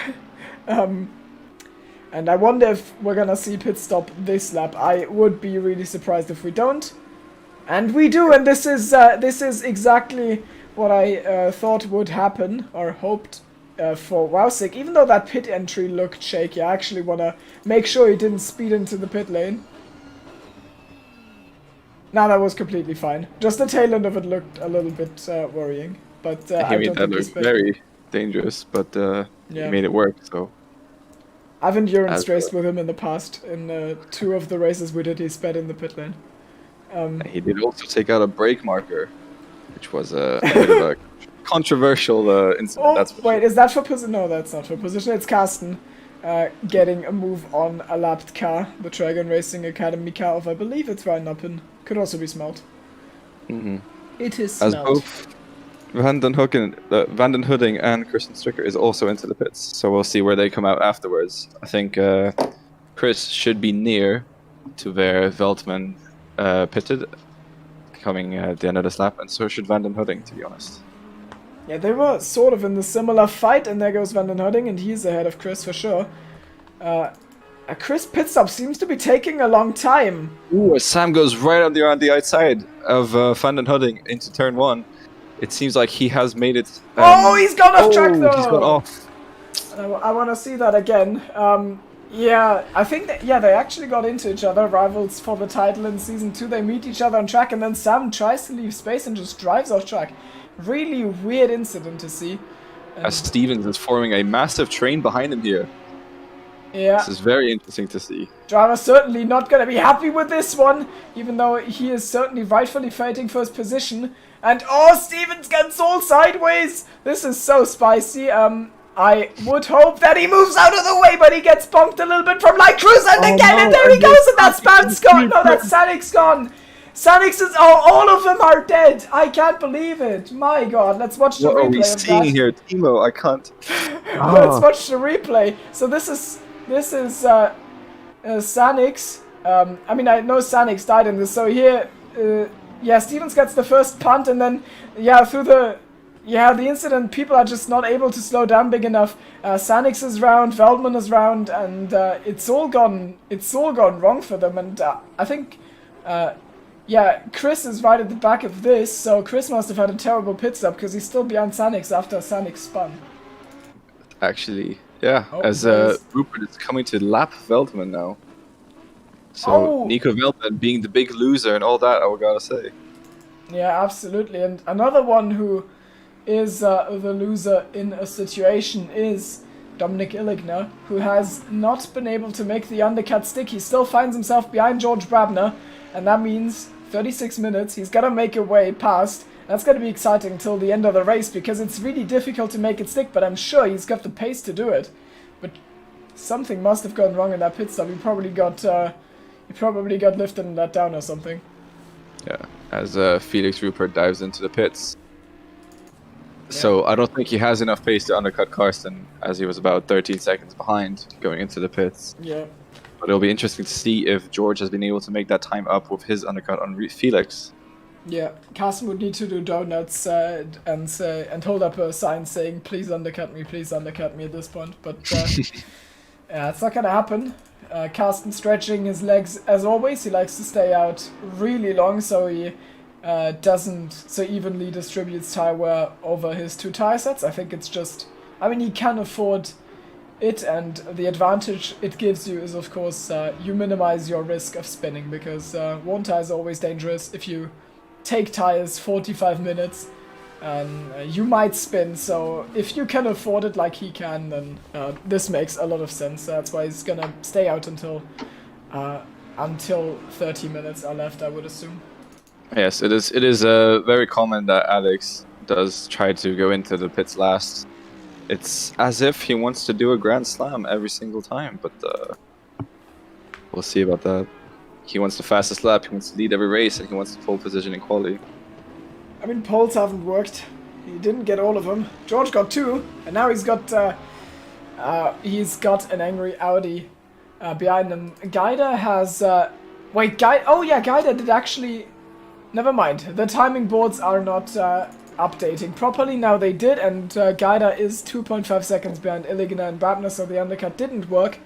And I wonder if we're gonna see pit stop this lap. I would be really surprised if we don't. And we do, and this is exactly what I thought would happen, or hoped for Wowsick. Even though that pit entry looked shaky, I actually want to make sure he didn't speed into the pit lane. Now that was completely fine. Just the tail end of it looked a little bit worrying. But I don't that think looked very dangerous, but he made it work, so... I've endurance raced with him in the past. In 2 of the races we did, he sped in the pit lane. He did also take out a brake marker, which was a bit of a controversial incident. Oh, that's wait, is that for position? No, that's not for position. It's Carsten getting a move on a lapped car, the Dragon Racing Academy car of, I believe it's Rhein-Nappen. Could also be Smelt. Mm-hmm. It is As Smelt. both Van den Hudding and Christian Stricker is also into the pits, so we'll see where they come out afterwards. I think Chris should be near to where Veltman pitted, coming at the end of this lap, and so should Van den Hudding, to be honest. Yeah, they were sort of in the similar fight, and there goes Van den Hudding, and he's ahead of Chris for sure. A Chris pit stop seems to be taking a long time. Ooh, Sam goes right on the outside of Van den Hudding into turn 1. It seems like he has made it. Oh, he's gone off track though! He's gone off. I want to see that again. Yeah, I think that, yeah, they actually got into each other, rivals for the title in Season 2. They meet each other on track, and then Sam tries to leave space and just drives off track. Really weird incident to see. As Stevens is forming a massive train behind him here. Yeah. This is very interesting to see. Driver's certainly not going to be happy with this one, even though he is certainly rightfully fighting for his position. And oh, Stevens gets all sideways! This is so spicy. I would hope that he moves out of the way, but he gets bumped a little bit from Light Cruise, and again, and there he goes, and that's Spam's gone! No, that's Sanik's gone! Sanik's is... Oh, all of them are dead! I can't believe it! My god, let's watch the replay What are we seeing here? Timo, I can't... Let's watch the replay. So this is Sanik's. I mean, I know Sanik's died in this, so here... yeah, Stevens gets the first punt, and then, yeah, through the... Yeah, the incident, people are just not able to slow down big enough. Sanix is round, Veldman is round, and it's all gone wrong for them. And I think, yeah, Chris is right at the back of this, so Chris must have had a terrible pit stop because he's still behind Sanix after Sanix spun. Actually, yeah, Oh, as Rupert is coming to lap Veldman now. So Nico Veldman being the big loser and all that, I gotta say. Yeah, absolutely. And another one who is the loser in a situation is Dominic Illigner, who has not been able to make the undercut stick. He still finds himself behind George Brabner, and that means 36 minutes. He's got to make a way past. That's going to be exciting until the end of the race, because it's really difficult to make it stick, but I'm sure he's got the pace to do it. But something must have gone wrong in that pit stop. He probably got lifted and let down or something. Yeah, as Felix Rupert dives into the pits. So I don't think he has enough pace to undercut Karsten, as he was about 13 seconds behind going into the pits. Yeah. But it'll be interesting to see if George has been able to make that time up with his undercut on Felix. Yeah, Carsten would need to do donuts and hold up a sign saying, please undercut me at this point. But yeah, it's not gonna happen. Carsten stretching his legs as always. He likes to stay out really long, so he doesn't so evenly distributes tire wear over his 2 tire sets. I think it's just, I mean, he can afford it, and the advantage it gives you is, of course, you minimize your risk of spinning, because one tire is always dangerous. If you take tires 45 minutes, you might spin, so if you can afford it like he can, then this makes a lot of sense. That's why he's gonna stay out until until 30 minutes are left, I would assume. Yes, it is. It is very common that Alex does try to go into the pits last. It's as if he wants to do a Grand Slam every single time, but we'll see about that. He wants the fastest lap, he wants to lead every race, and he wants the pole position in quality. I mean, poles haven't worked. He didn't get all of them. George got 2, and now he's got an angry Audi behind him. Gaida has... wait, oh yeah, Gaida did actually... Never mind, the timing boards are not updating properly. Now they did, and Gaida is 2.5 seconds behind Illigner and Brabner, so the undercut didn't work.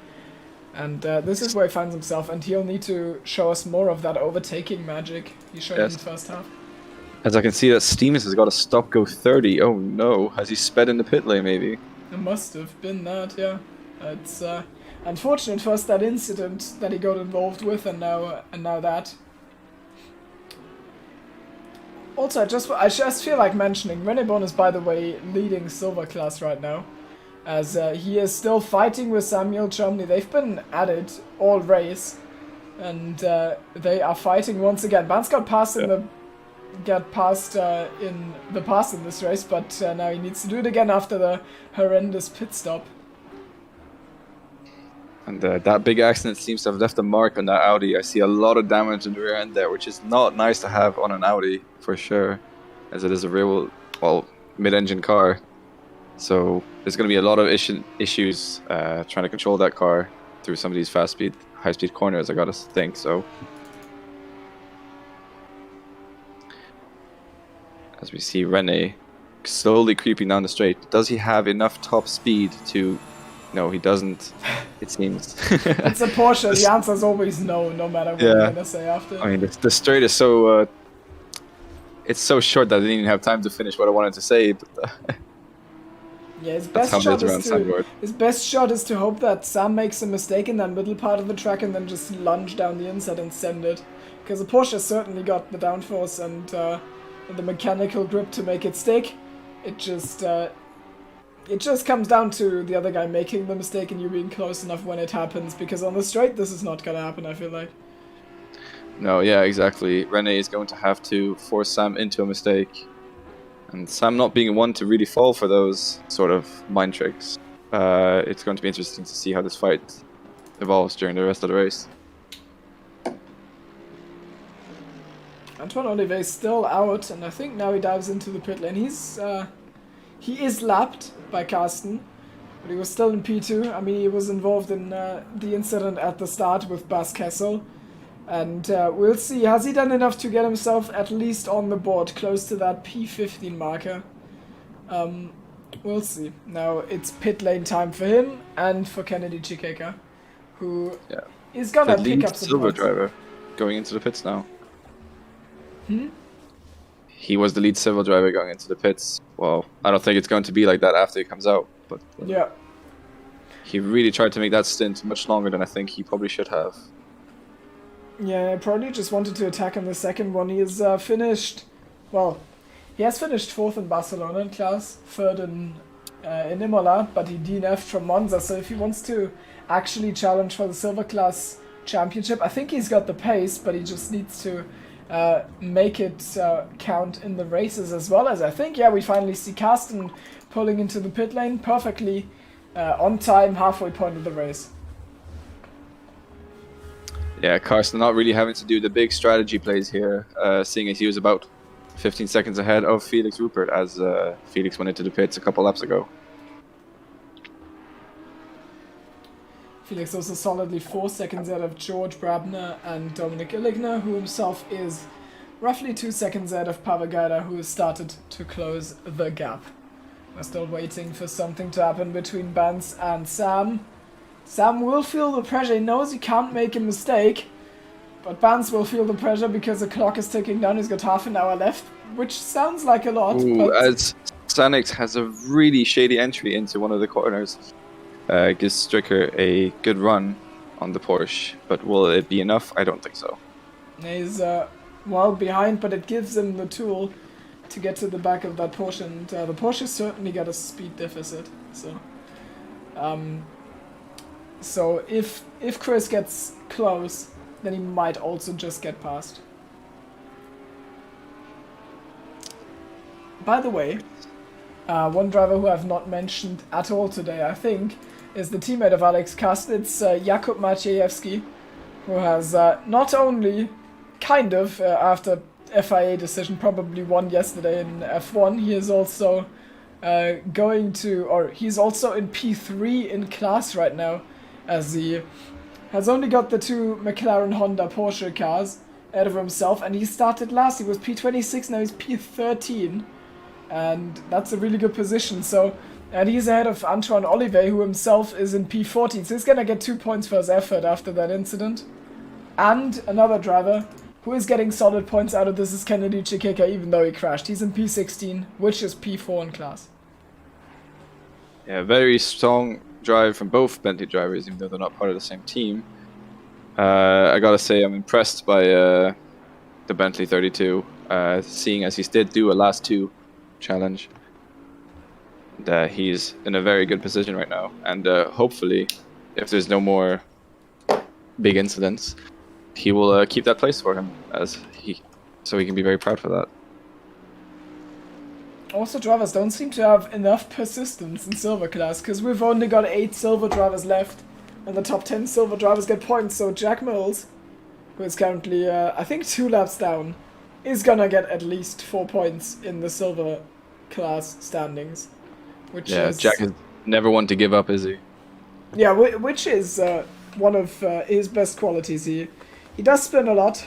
And this is where he finds himself, and he'll need to show us more of that overtaking magic he showed in the first half. As I can see that Steamus has got a stop go 30. Oh no, has he sped in the pit lane maybe? It must have been that, yeah. It's unfortunate first that incident that he got involved with, and now that. Also, I just feel like mentioning, Renebon is, by the way, leading Silver Class right now, as he is still fighting with Samuel Chomney. They've been at it all race, and they are fighting once again. Vance got passed in this race, but now he needs to do it again after the horrendous pit stop. And that big accident seems to have left a mark on that Audi. I see a lot of damage in the rear end there, which is not nice to have on an Audi, for sure, as it is a real, well, mid-engine car. So there's going to be a lot of issues trying to control that car through some of these high-speed corners, I gotta think, so. As we see Rene slowly creeping down the straight. Does he have enough top speed to... No, he doesn't, it seems. It's a Porsche, the answer is always no matter what you're going to say after. I mean, the straight is so... it's so short that I didn't even have time to finish what I wanted to say, but... yeah, his best shot is to hope that Sam makes a mistake in that middle part of the track and then just lunge down the inside and send it. Because the Porsche certainly got the downforce and the mechanical grip to make it stick. It just comes down to the other guy making the mistake and you being close enough when it happens, because on the straight this is not gonna happen, I feel like. No, yeah, exactly. Rene is going to have to force Sam into a mistake. And Sam not being one to really fall for those sort of mind tricks. It's going to be interesting to see how this fight evolves during the rest of the race. Antoine Olivet is still out, and I think now he dives into the pit lane. He is lapped by Carsten, but he was still in P2. I mean, he was involved in the incident at the start with Bas Kessel. And we'll see, has he done enough to get himself at least on the board, close to that P15 marker? We'll see. Now it's pit lane time for him and for Kennedy Chikeka, who is gonna pick up some silver driver going into the pits now. Hmm? He was the lead silver driver going into the pits. Well, I don't think it's going to be like that after he comes out, but yeah, he really tried to make that stint much longer than I think he probably should have. Yeah, I probably just wanted to attack in the second one. He is finished, well, he has finished 4th in Barcelona in class, 3rd in Imola, but he DNF'd from Monza, so if he wants to actually challenge for the silver class championship, I think he's got the pace, but he just needs to make it count in the races as well. As I think, yeah, we finally see Carsten pulling into the pit lane perfectly on time, halfway point of the race. Yeah, Carsten not really having to do the big strategy plays here, seeing as he was about 15 seconds ahead of Felix Rupert as Felix went into the pits a couple laps ago. Felix also solidly 4 seconds ahead of George Brabner and Dominic Illigner, who himself is roughly 2 seconds ahead of Pavel Gaida, who has started to close the gap. We're still waiting for something to happen between Vance and Sam. Sam will feel the pressure, he knows he can't make a mistake, but Vance will feel the pressure because the clock is ticking down, he's got half an hour left, which sounds like a lot. Ooh, but as Sanix has a really shady entry into one of the corners. Gives Stricker a good run on the Porsche, but will it be enough? I don't think so. He's well behind, but it gives him the tool to get to the back of that Porsche, and the Porsche certainly got a speed deficit, so... So if Chris gets close, then he might also just get past. By the way, one driver who I've not mentioned at all today, I think, is the teammate of Alex Kast. It's Jakub Maciejewski, who has not only kind of, after FIA decision, probably won yesterday in F1, he is also he's also in P3 in class right now, as he has only got the 2 McLaren, Honda, Porsche cars out of himself, and he started last. He was P26, now he's P13, and that's a really good position. So, and he's ahead of Antoine Olivet, who himself is in P14, so he's gonna get 2 points for his effort after that incident. And another driver who is getting solid points out of this is Kennedy Chikeka, even though he crashed. He's in P16, which is P4 in class. Yeah, very strong drive from both Bentley drivers, even though they're not part of the same team. I gotta say, I'm impressed by the Bentley 32, seeing as he did do a last 2 challenge. And, he's in a very good position right now, and hopefully, if there's no more big incidents, he will keep that place for him, so he can be very proud for that. Also, drivers don't seem to have enough persistence in silver class, because we've only got 8 silver drivers left, and the top 10 silver drivers get points. So Jack Mills, who is currently, I think, 2 laps down, is gonna get at least 4 points in the silver class standings. Which is, Jack is never one to give up, is he? Yeah, which is one of his best qualities. He does spin a lot,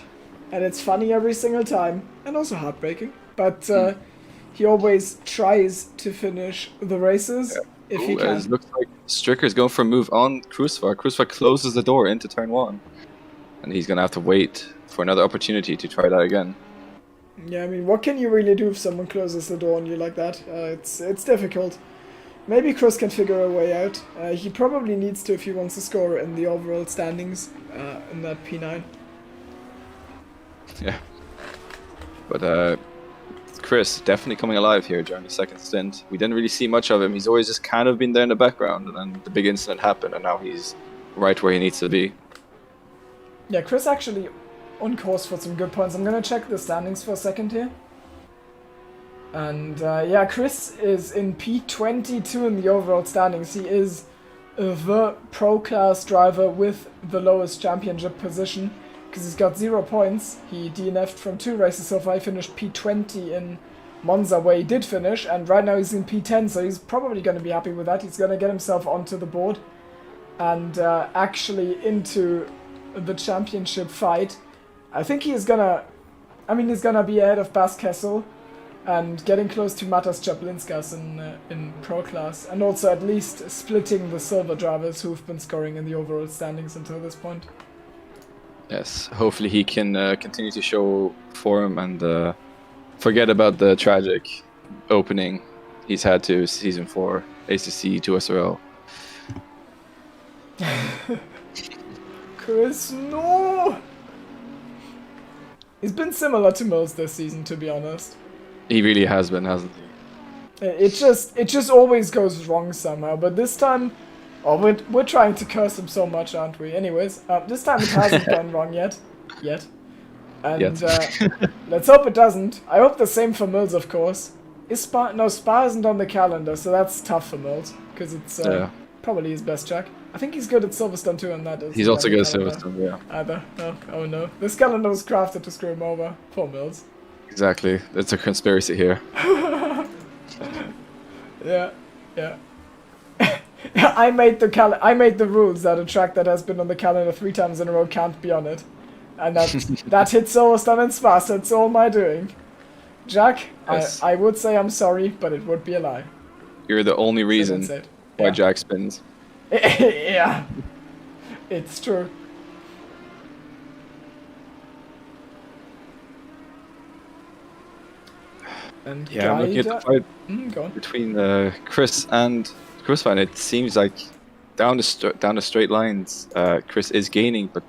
and it's funny every single time, and also heartbreaking. But he always tries to finish the races if he can. It looks like Stricker's going for a move on Kruiswijk. Kruiswijk closes the door into turn 1, and he's going to have to wait for another opportunity to try that again. Yeah, I mean, what can you really do if someone closes the door on you like that? It's difficult. Maybe Chris can figure a way out. He probably needs to if he wants to score in the overall standings in that P9. Yeah. But Chris definitely coming alive here during the second stint. We didn't really see much of him. He's always just kind of been there in the background, and then the big incident happened, and now he's right where he needs to be. Yeah, Chris actually on course for some good points. I'm gonna check the standings for a second here. And yeah, Chris is in P22 in the overall standings. He is the pro class driver with the lowest championship position, because he's got 0 points. He DNF'd from 2 races so far. He finished P20 in Monza, where he did finish, and right now he's in P10, so he's probably going to be happy with that. He's going to get himself onto the board and actually into the championship fight. I think he's gonna be ahead of Bas Kessel and getting close to Matas Chaplinskas in pro class, and also at least splitting the silver drivers who've been scoring in the overall standings until this point. Yes, hopefully he can continue to show form and forget about the tragic opening he's had to Season 4 ACC 2SRL. Chris, no! He's been similar to Mills this season, to be honest. He really has been, hasn't he? It just always goes wrong somehow, but this time... Oh, we're trying to curse him so much, aren't we? Anyways, this time it hasn't gone wrong yet. And let's hope it doesn't. I hope the same for Mills, of course. Spa isn't on the calendar, so that's tough for Mills, because it's probably his best track. I think he's good at Silverstone too, and that is... He's also good at Silverstone, yeah. Either. Oh no. This calendar was crafted to screw him over. Poor Mills. Exactly. It's a conspiracy here. Yeah. I made the rules that a track that has been on the calendar 3 times in a row can't be on it. And that hits Silverstone and Spa, so it's all my doing. Jack, yes. I would say I'm sorry, but it would be a lie. You're the only reason why Jack spins. Yeah, it's true. And yeah, I'm looking at the fight between Chris and Kruiswijk. It seems like down the straight lines, Chris is gaining, but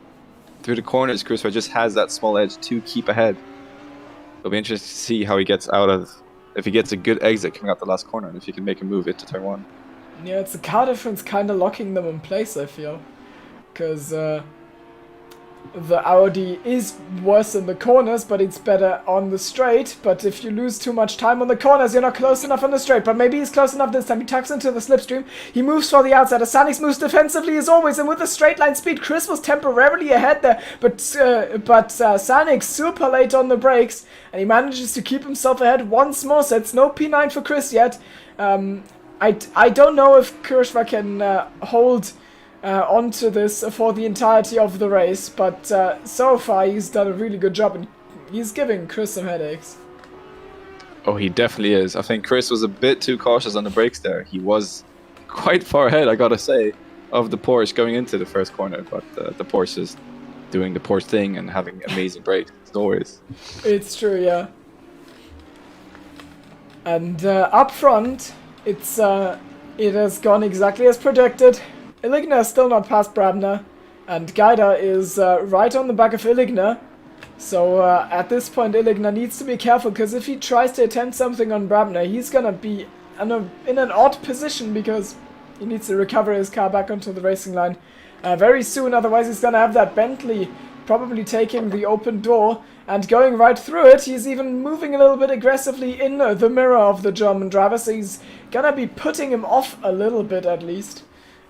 through the corners, Kruiswijk just has that small edge to keep ahead. It'll be interesting to see how he gets out of, if he gets a good exit coming out the last corner, and if he can make a move into turn 1. Yeah, it's the car difference kind of locking them in place, I feel. Because the Audi is worse in the corners, but it's better on the straight. But if you lose too much time on the corners, you're not close enough on the straight. But maybe he's close enough this time. He tucks into the slipstream. He moves for the outside. Sanix moves defensively as always, and with the straight line speed, Chris was temporarily ahead there. But Sanix super late on the brakes, and he manages to keep himself ahead once more. So it's no P9 for Chris yet. I don't know if Kirschwa can hold onto this for the entirety of the race, but so far he's done a really good job, and he's giving Chris some headaches. Oh, he definitely is. I think Chris was a bit too cautious on the brakes there. He was quite far ahead, I gotta say, of the Porsche going into the first corner, but the Porsche is doing the Porsche thing and having amazing brakes, as always. It's true, yeah. And up front, it has gone exactly as predicted. Illigna is still not past Brabner, and Gaida is right on the back of Illigna. So at this point, Illigna needs to be careful, because if he tries to attempt something on Brabner, he's gonna be in an odd position, because he needs to recover his car back onto the racing line very soon. Otherwise, he's gonna have that Bentley probably taking the open door and going right through it. He's even moving a little bit aggressively in the mirror of the German driver, so he's gonna be putting him off a little bit at least.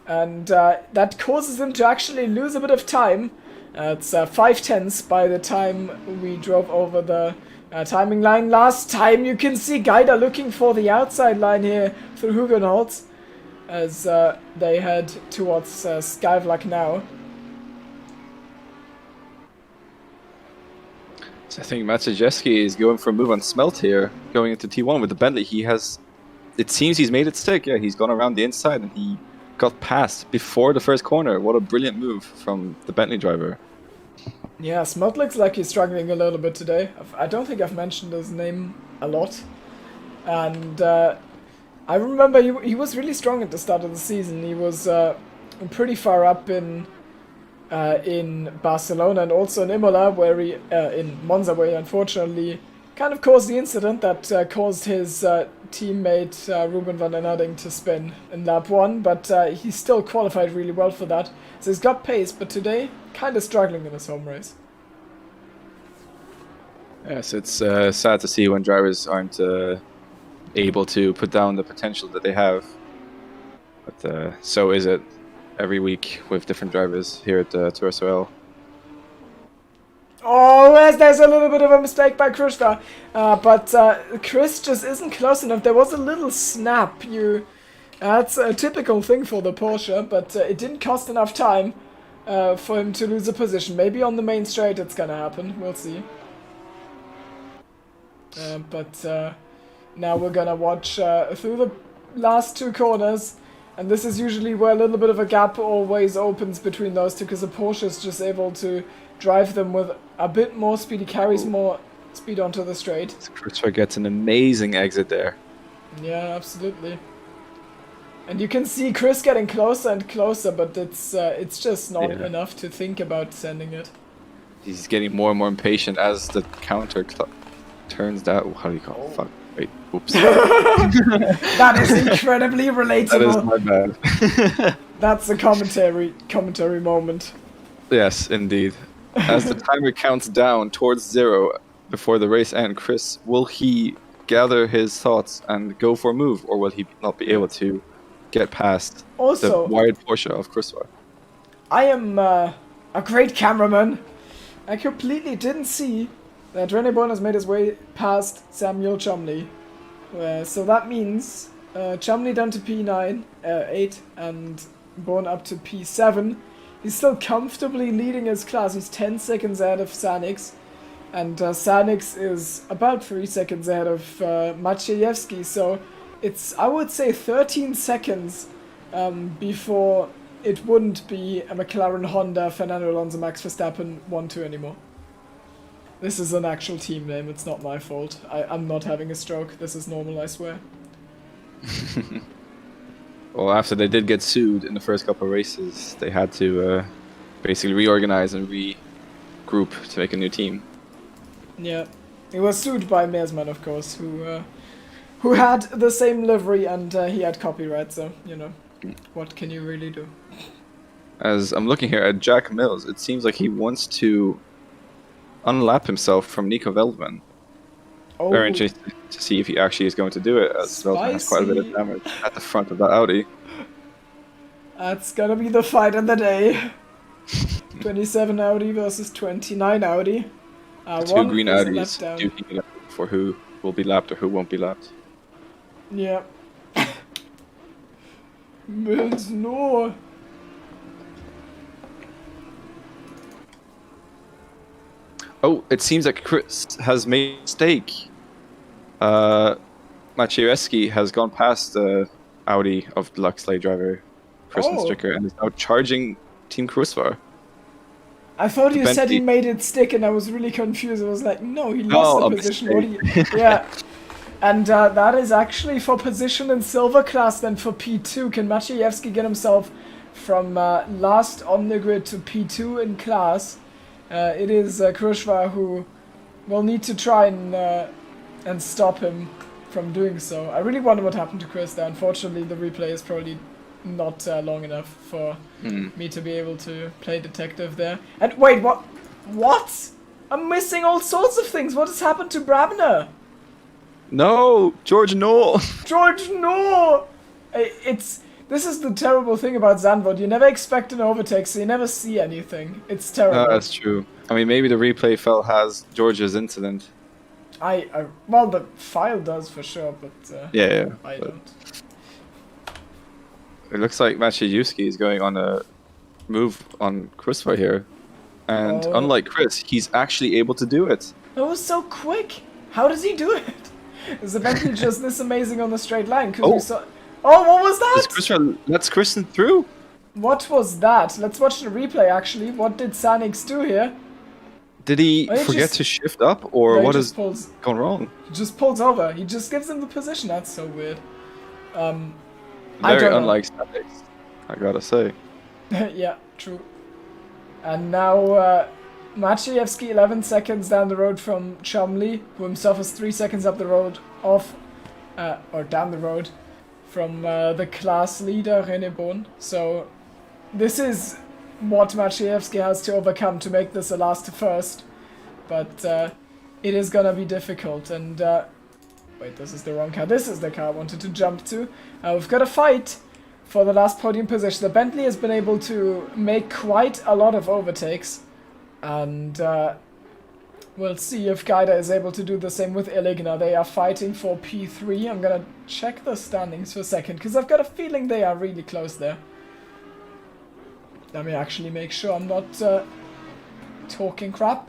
And that causes him to actually lose a bit of time. It's 5/10 by the time we drove over the timing line last time. You can see Gaida looking for the outside line here through Hugenholz as they head towards Skyvlak now. So I think Maciejewski is going for a move on Smelt here, going into T1 with the Bentley. It seems he's made it stick. Yeah, he's gone around the inside and he got past before the first corner. What a brilliant move from the Bentley driver. Yeah, Smelt looks like he's struggling a little bit today. I don't think I've mentioned his name a lot. And I remember he was really strong at the start of the season. He was pretty far up in Barcelona and also in Imola, where in Monza, where he unfortunately kind of caused the incident that caused his teammate Ruben van den Harding to spin in lap 1, but he still qualified really well for that. So he's got pace, but today kind of struggling in his home race. Yes, it's sad to see when drivers aren't able to put down the potential that they have. But so is it every week with different drivers here at 2SRL. Oh, there's a little bit of a mistake by Krishna, but Chris just isn't close enough. There was a little snap. That's a typical thing for the Porsche, but it didn't cost enough time for him to lose a position. Maybe on the main straight it's gonna happen. We'll see. But now we're gonna watch through the last two corners, and this is usually where a little bit of a gap always opens between those two, because the Porsche is just able to drive them with a bit more speed. He carries more speed onto the straight. Christopher gets an amazing exit there. Yeah, absolutely. And you can see Chris getting closer and closer, but it's just not enough to think about sending it. He's getting more and more impatient as the counter turns that. How do you call it? Fuck. Wait. Oops. That is incredibly relatable. That is my bad. That's a commentary moment. Yes, indeed. As the timer counts down towards 0 before the race ends, Chris, will he gather his thoughts and go for a move, or will he not be able to get past the wide Porsche of Christopher? I am a great cameraman. I completely didn't see that René Born has made his way past Samuel Chumley. So that means Chumley down to P9, 8, and Born up to P7. He's still comfortably leading his class. He's 10 seconds ahead of Sanix. And Sanix is about 3 seconds ahead of Maciejewski. So it's, I would say, 13 seconds before it wouldn't be a McLaren, Honda, Fernando Alonso, Max Verstappen 1-2 anymore. This is an actual team name. It's not my fault. I'm not having a stroke. This is normal, I swear. Well, after they did get sued in the first couple of races, they had to basically reorganize and regroup to make a new team. Yeah, he was sued by Meersman, of course, who had the same livery and he had copyright. So you know, what can you really do? As I'm looking here at Jack Mills, it seems like he wants to unlap himself from Nico Veldman. Oh, Very interesting to see if he actually is going to do it, as Veldman has quite a bit of Spicy. damage at the front of that Audi. That's gonna be the fight of the day. 27 Audi versus 29 Audi. The two One green is Audis left down. duking it out for who will be lapped or who won't be lapped. Yeah. Mills, no. Oh, it seems like Chris has made a mistake. Maciejewski has gone past the Audi of Deluxe Lay driver Christian Oh. Stricker and is now charging Team Cruisvar. I thought you said he Bentley- made it stick, and I was really confused. I was like, no, he lost No, the a position. What do you... Yeah. And that is actually for position in silver class, then for P2. Can Maciejewski get himself from last on the grid to P2 in class? It is Cruisvar who will need to try and stop him from doing so. I really wonder what happened to Chris there. Unfortunately, the replay is probably not long enough for me to be able to play detective there. And wait, what? What? I'm missing all sorts of things. What has happened to Brabner? No, George, no. George, no! This is the terrible thing about Zandvoort. You never expect an overtake, so you never see anything. It's terrible. That's true. I mean, maybe the replay file has George's incident. Well, the file does for sure, but Yeah. I but don't. it looks like Maciejewski is going on a move on Cruisvar here. And Oh. unlike Chris, he's actually able to do it. That was so quick. How does he do it? Is the Bentley just this amazing on the straight line? 'Cause we saw. Oh, what was Does that? Cruisvar lets Kristen through? What was that? Let's watch the replay. Actually, what did Sanix do here? Did he Oh, he forget just- to shift up, or No, he what just has pulls. gone wrong? He just pulls over. He just gives him the position. That's so weird. I Very don't know. unlike Sanix, I gotta say. Yeah, true. And now Maciejewski 11 seconds down the road from Chumley, who himself is 3 seconds up the road or down the road from the class leader René Bohn. So this is what Maciejewski has to overcome to make this a last to first. But it is gonna be difficult. And wait, this is the wrong car. This is the car I wanted to jump to. We've got a fight for the last podium position. The Bentley has been able to make quite a lot of overtakes. And we'll see if Gaida is able to do the same with Illigna. They are fighting for P3. I'm gonna check the standings for a second, because I've got a feeling they are really close there. Let me actually make sure I'm not talking crap.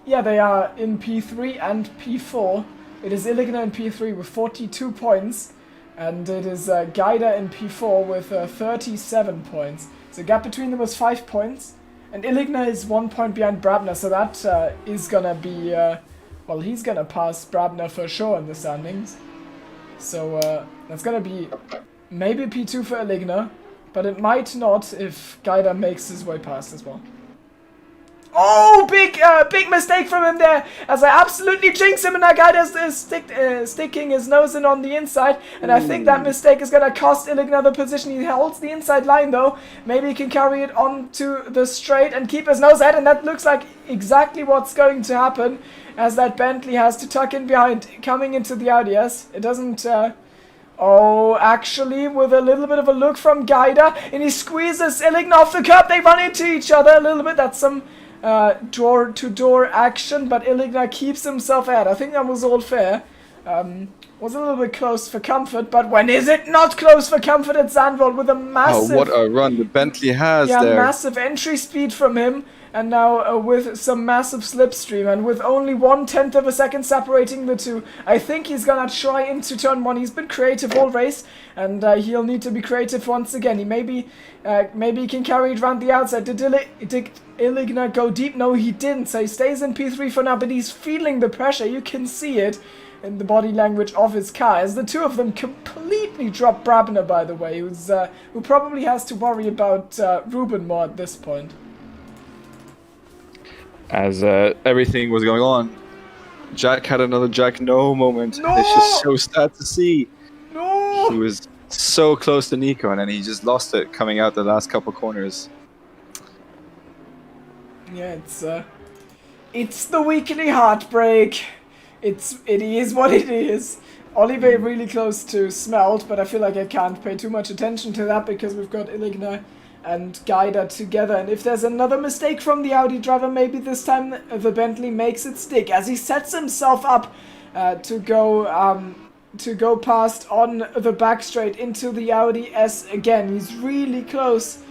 Yeah, they are in P3 and P4. It is Illigna in P3 with 42 points. And it is Gaida in P4 with 37 points. The gap between them is 5 points. And Illigna is 1 point behind Brabner, so that is gonna be... well, he's gonna pass Brabner for sure in the standings. So that's gonna be maybe P2 for Illigna, but it might not if Gaida makes his way past as well. Oh, big mistake from him there, as I absolutely jinx him, and that guy is sticking his nose in on the inside, and I think that mistake is gonna cost Illigna the position. He holds the inside line though. Maybe he can carry it onto the straight and keep his nose out, and that looks like exactly what's going to happen, as that Bentley has to tuck in behind, coming into the Audi. Yes, it doesn't... Oh, actually, with a little bit of a look from Gaida, and he squeezes Illigna off the curb. They run into each other a little bit. That's some... door-to-door action, but Illigna keeps himself out. I think that was all fair. Was a little bit close for comfort, but when is it not close for comfort at Zandvoort with a massive... Oh, what a run the Bentley has there. massive entry speed from him, and now with some massive slipstream, and with only 1/10 of a second separating the two. I think he's gonna try into turn 1. He's been creative all race, and he'll need to be creative once again. He maybe he can carry it around the outside. Did Illigna go deep? No, he didn't, so he stays in P3 for now, but he's feeling the pressure. You can see it in the body language of his car, as the two of them completely drop Brabner, by the way, who probably has to worry about Ruben more at this point. As everything was going on, Jack had another Jack no moment. No! It's just so sad to see. No! He was so close to Nico, and then he just lost it coming out the last couple corners. Yeah, it's the weekly heartbreak. It is what it is. Oliver really close to Smelt, but I feel like I can't pay too much attention to that because we've got Iligna and Guida together. And if there's another mistake from the Audi driver, maybe this time the Bentley makes it stick as he sets himself up to go past on the back straight into the Audi S again. He's really close.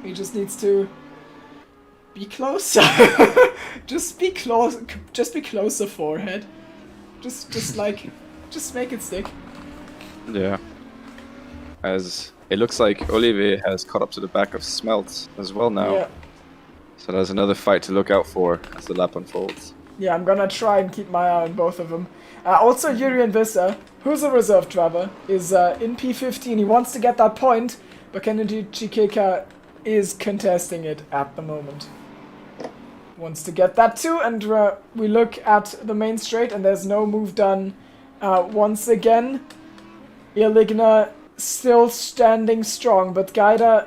He just needs to be closer. Just be close. Just be closer, forehead. Just make it stick. Yeah. As it looks like Olivier has caught up to the back of Smelt as well now. Yeah. So there's another fight to look out for as the lap unfolds. Yeah, I'm gonna try and keep my eye on both of them. Also, Yuri Visser, who's a reserve driver, is in P15. He wants to get that point, but Kennedy Chikeka is contesting it at the moment. Wants to get that too, and we look at the main straight, and there's no move done once again. Iligna still standing strong, but Gaida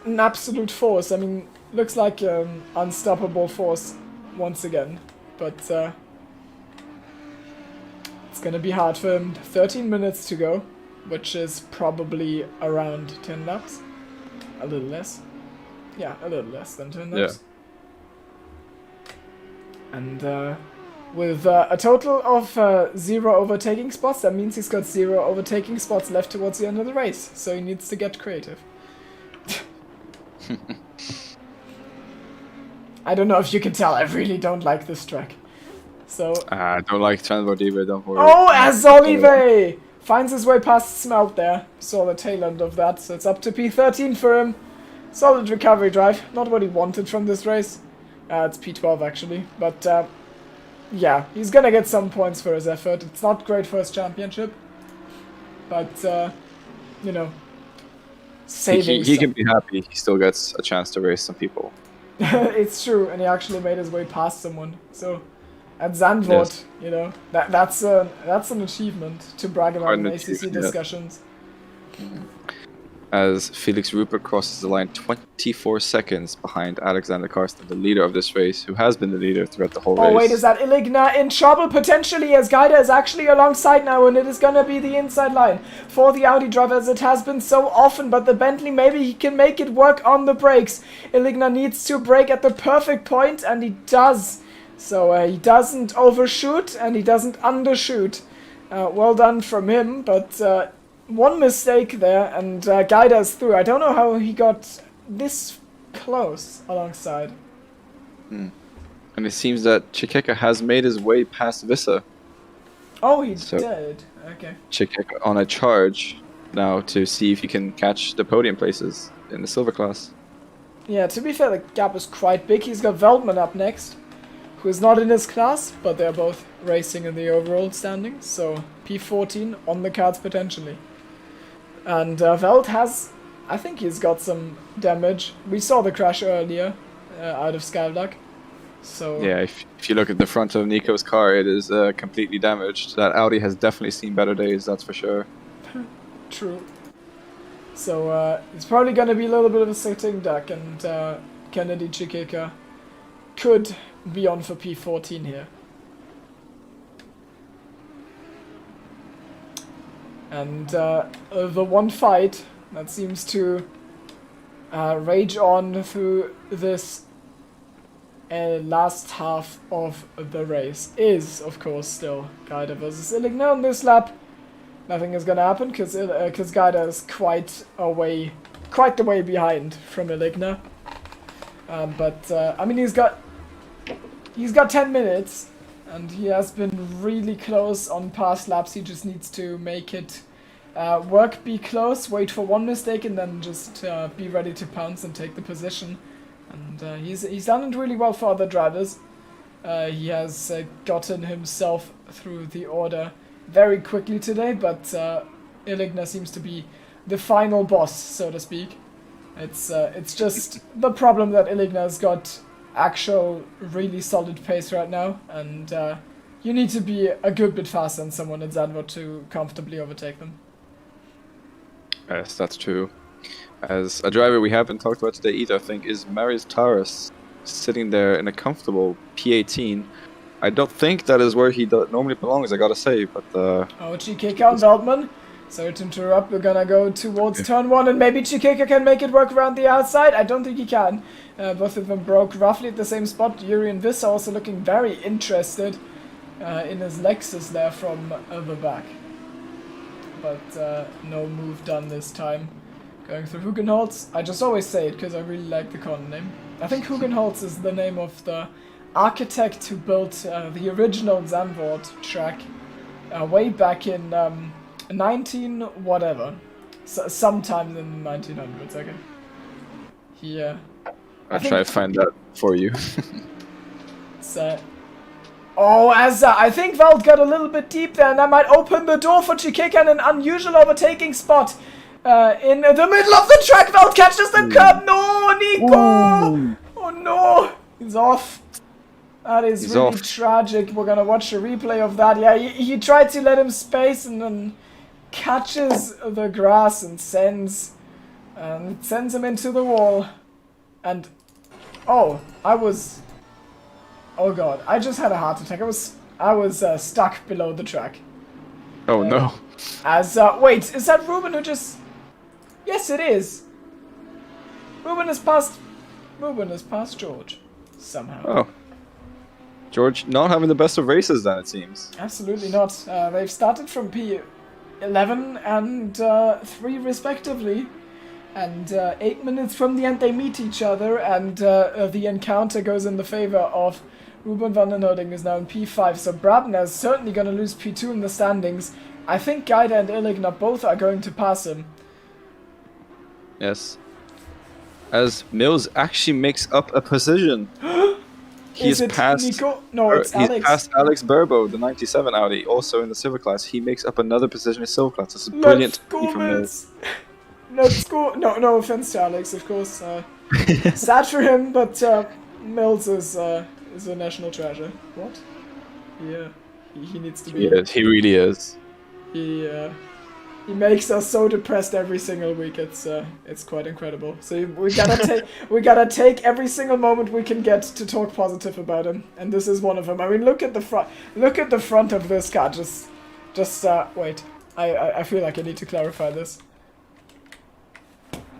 an absolute force. I mean, looks like unstoppable force once again, but it's gonna be hard for him. 13 minutes to go, which is probably around 10 laps. A little less. Yeah, a little less than 10 laps. Yeah. And with a total of 0 overtaking spots, that means he's got 0 overtaking spots left towards the end of the race. So he needs to get creative. I don't know if you can tell, I really don't like this track. So I don't like Zandvoort either, don't worry. oh, as Olive finds his way past Smelt there. Saw the tail end of that, so it's up to P13 for him. Solid recovery drive, not what he wanted from this race. It's P12 actually, but yeah, he's gonna get some points for his effort. It's not great for his championship, but you know, saving. He can be happy. He still gets a chance to race some people. It's true, and he actually made his way past someone. So at Zandvoort, Yes. you know, that's an achievement to brag about Quite in an ACC achievement, yeah. discussions. As Felix Rupert crosses the line 24 seconds behind Alexander Karsten, the leader of this race, who has been the leader throughout the whole race. Oh wait, is that Iligna in trouble potentially, as Gaida is actually alongside now, and it is gonna be the inside line for the Audi driver, as it has been so often, but the Bentley, maybe he can make it work on the brakes. Iligna needs to brake at the perfect point, and he does. So he doesn't overshoot, and he doesn't undershoot. Well done from him, but one mistake there, and Gaida's through. I don't know how he got this close alongside. And it seems that Chikeka has made his way past Visser. Oh, he So- did. Okay. Chikeka on a charge now to see if he can catch the podium places in the silver class. Yeah, to be fair, the gap is quite big. He's got Veldman up next, who is not in his class, but they're both racing in the overall standings, so P14 on the cards potentially. And Veld has, I think he's got some damage. We saw the crash earlier out of Skylark. So Yeah, if you look at the front of Nico's car, it is completely damaged. That Audi has definitely seen better days, that's for sure. True. So it's probably going to be a little bit of a sitting duck, and Kennedy Chikeka could be on for P14 here. And the one fight that seems to rage on through this last half of the race is, of course, still Gaida versus Iligna on this lap. Nothing is gonna happen because Gaida is quite the way behind from Iligna. But I mean, he's got 10 minutes. And he has been really close on past laps. He just needs to make it work, be close, wait for one mistake, and then just be ready to pounce and take the position. And he's done it really well for other drivers. He has gotten himself through the order very quickly today, but Iligna seems to be the final boss, so to speak. It's just the problem that Iligna has got actual really solid pace right now, and you need to be a good bit faster than someone in Zandvoort to comfortably overtake them. Yes, that's true. As a driver we haven't talked about today either, I think, is Marius Taras, sitting there in a comfortable P18. I don't think that is where he normally belongs, I gotta say, but Oh, Chikeka on Veltman. Sorry to interrupt, we're gonna go towards turn 1, and maybe Chikeka can make it work around the outside. I don't think he can. Both of them broke roughly at the same spot. Yuri and Vissa also looking very interested in his Lexus there from the back. But no move done this time. Going through Hugenholz. I just always say it because I really like the con name. I think Hugenholz is the name of the architect who built the original Zandvoort track way back in 19 whatever. Sometime in the 1900s, okay. Yeah. I'll try to find that for you. Oh, I think Valt got a little bit deep there, and that might open the door for Chikeka in an unusual overtaking spot. In the middle of the track, Valt catches the curb. No, Nico! Ooh. Oh no! He's off. That is really off. Tragic. We're gonna watch a replay of that. Yeah, he tried to let him space and then catches the grass and sends him into the wall. And oh god, I just had a heart attack. I was stuck below the track. Oh no. Wait, is that Ruben who just... Yes, it is. Ruben has passed George. Somehow. Oh. George not having the best of races then, it seems. Absolutely not. They've started from P11 and 3 respectively. And 8 minutes from the end they meet each other, and the encounter goes in the favor of Ruben van den Herding, is now in P5, so Brabner is certainly going to lose P2 in the standings. I think Gaida and Illigna both are going to pass him. Yes. As Mills actually makes up a position. Is it passed Nico? No, it's Alex. He's passed Alex Burbo, the 97 Audi, also in the silver class. He makes up another position in silver class. That's a brilliant from Mills. Let's go. No offense to Alex, of course. Sad for him, but Mills is a national treasure. What? Yeah, he needs to be. Yes, he really is. He makes us so depressed every single week. It's quite incredible. So we gotta take every single moment we can get to talk positive about him, and this is one of them. I mean, look at the front. Look at the front of this car. Just wait. I feel like I need to clarify this.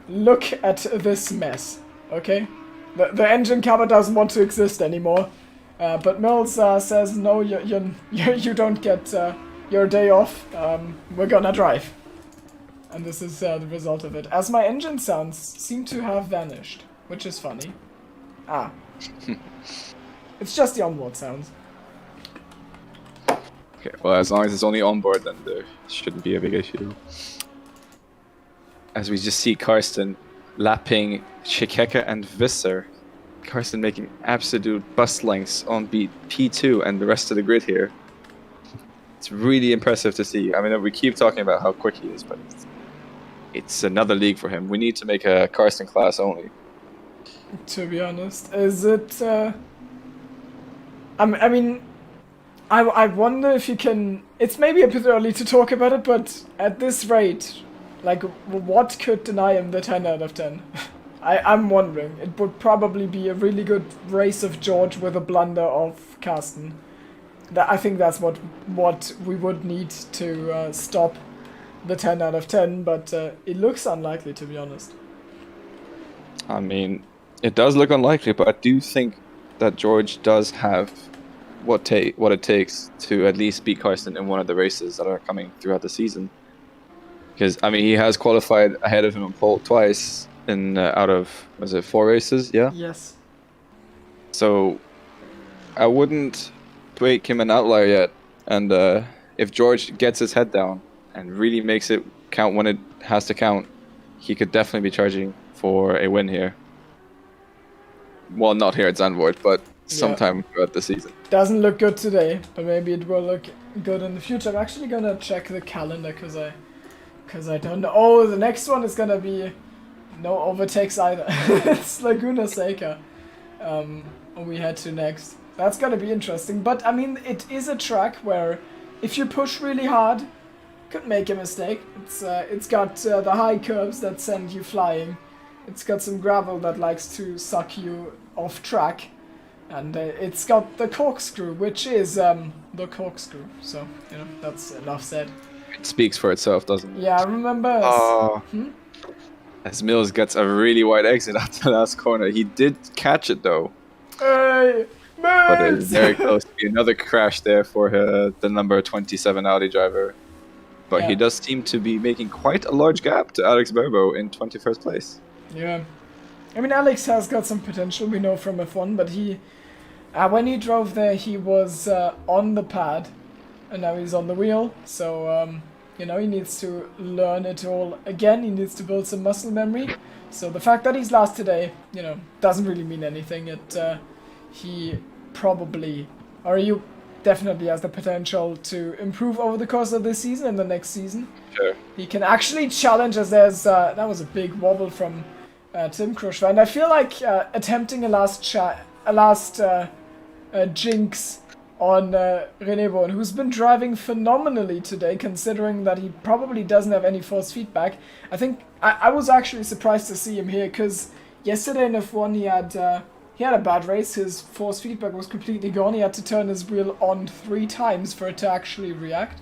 Look at this mess, okay? The engine cover doesn't want to exist anymore, but Mills says no, you don't get your day off. We're gonna drive, and this is the result of it. As my engine sounds seem to have vanished, which is funny. It's just the onboard sounds. Okay, well, as long as it's only onboard, then there shouldn't be a big issue. As we just see Karsten lapping Chikeka and Visser. Karsten making absolute bus lengths on P2 and the rest of the grid here. It's really impressive to see. I mean, we keep talking about how quick he is, but it's another league for him. We need to make a Karsten class only. To be honest, is it... I mean, I wonder if you can... It's maybe a bit early to talk about it, but at this rate... Like, what could deny him the 10 out of 10? I'm wondering. It would probably be a really good race of George with a blunder of Karsten. I think that's what we would need to stop the 10 out of 10, but it looks unlikely, to be honest. I mean, it does look unlikely, but I do think that George does have what it takes to at least beat Karsten in one of the races that are coming throughout the season. Because, I mean, he has qualified ahead of him on pole twice in out of, was it 4 races? Yeah? Yes. So, I wouldn't make him an outlier yet. And if George gets his head down and really makes it count when it has to count, he could definitely be charging for a win here. Well, not here at Zandvoort, but sometime throughout the season. Doesn't look good today, but maybe it will look good in the future. I'm actually going to check the calendar because I don't know. Oh, the next one is gonna be no overtakes either. It's Laguna Seca. We head to next. That's gonna be interesting. But I mean, it is a track where if you push really hard, could make a mistake. It's got the high curves that send you flying. It's got some gravel that likes to suck you off track. And it's got the corkscrew, which is the corkscrew. So, you know, that's enough said. It speaks for itself, doesn't it? Yeah, I remember... As Mills gets a really wide exit out the last corner. He did catch it, though. Hey, But it's Mills! very close to be another crash there for the number 27 Audi driver. But he does seem to be making quite a large gap to Alex Berbo in 21st place. Yeah. I mean, Alex has got some potential, we know from F1, but he... when he drove there, he was on the pad, and now he's on the wheel, so, you know, he needs to learn it all again, he needs to build some muscle memory. So the fact that he's last today, you know, doesn't really mean anything. He probably, or he definitely has the potential to improve over the course of this season and the next season. Sure. He can actually challenge, as there's, that was a big wobble from Tim Krushva, and I feel like attempting a last jinx on René Bowen, who's been driving phenomenally today, considering that he probably doesn't have any force feedback. I think I was actually surprised to see him here, because yesterday in F1 he had a bad race. His force feedback was completely gone. He had to turn his wheel on 3 times for it to actually react.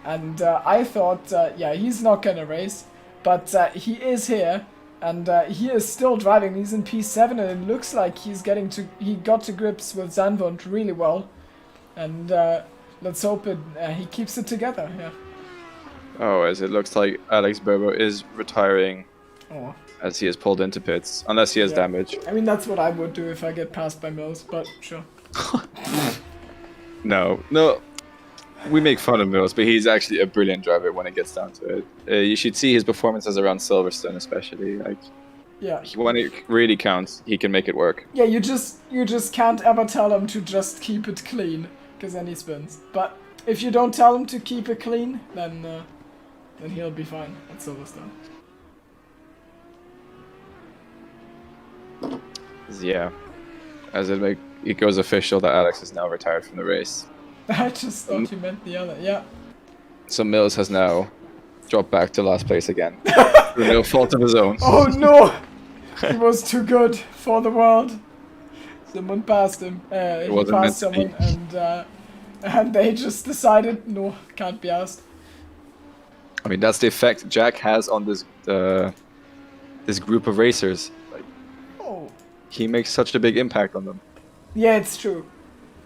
And I thought, yeah, he's not gonna race, but he is here. And he is still driving. He's in P7, and it looks like he got to grips with Zandvoort really well. And let's hope he keeps it together. Yeah. Oh, as it looks like Alex Berbo is retiring as he is pulled into pits, unless he has damage. I mean, that's what I would do if I get passed by Mills, but sure. No. We make fun of Mills, but he's actually a brilliant driver when it gets down to it. You should see his performances around Silverstone, especially. Like, when it really counts, he can make it work. Yeah, you just can't ever tell him to just keep it clean, because then he spins. But if you don't tell him to keep it clean, then he'll be fine at Silverstone. Yeah, as it goes official that Alex is now retired from the race. I just thought you meant the other, yeah. So Mills has now dropped back to last place again. Through no fault of his own. Oh no! He was too good for the world. Someone passed him. He passed someone, and they just decided, no, can't be asked. I mean, that's the effect Jack has on this group of racers. Like, he makes such a big impact on them. Yeah, it's true.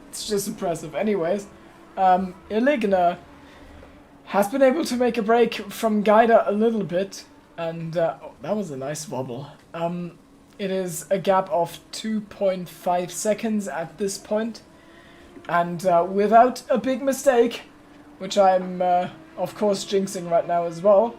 It's just impressive. Anyways, Iligna has been able to make a break from Gaida a little bit, and that was a nice wobble. It is a gap of 2.5 seconds at this point, and without a big mistake, which I'm of course jinxing right now as well,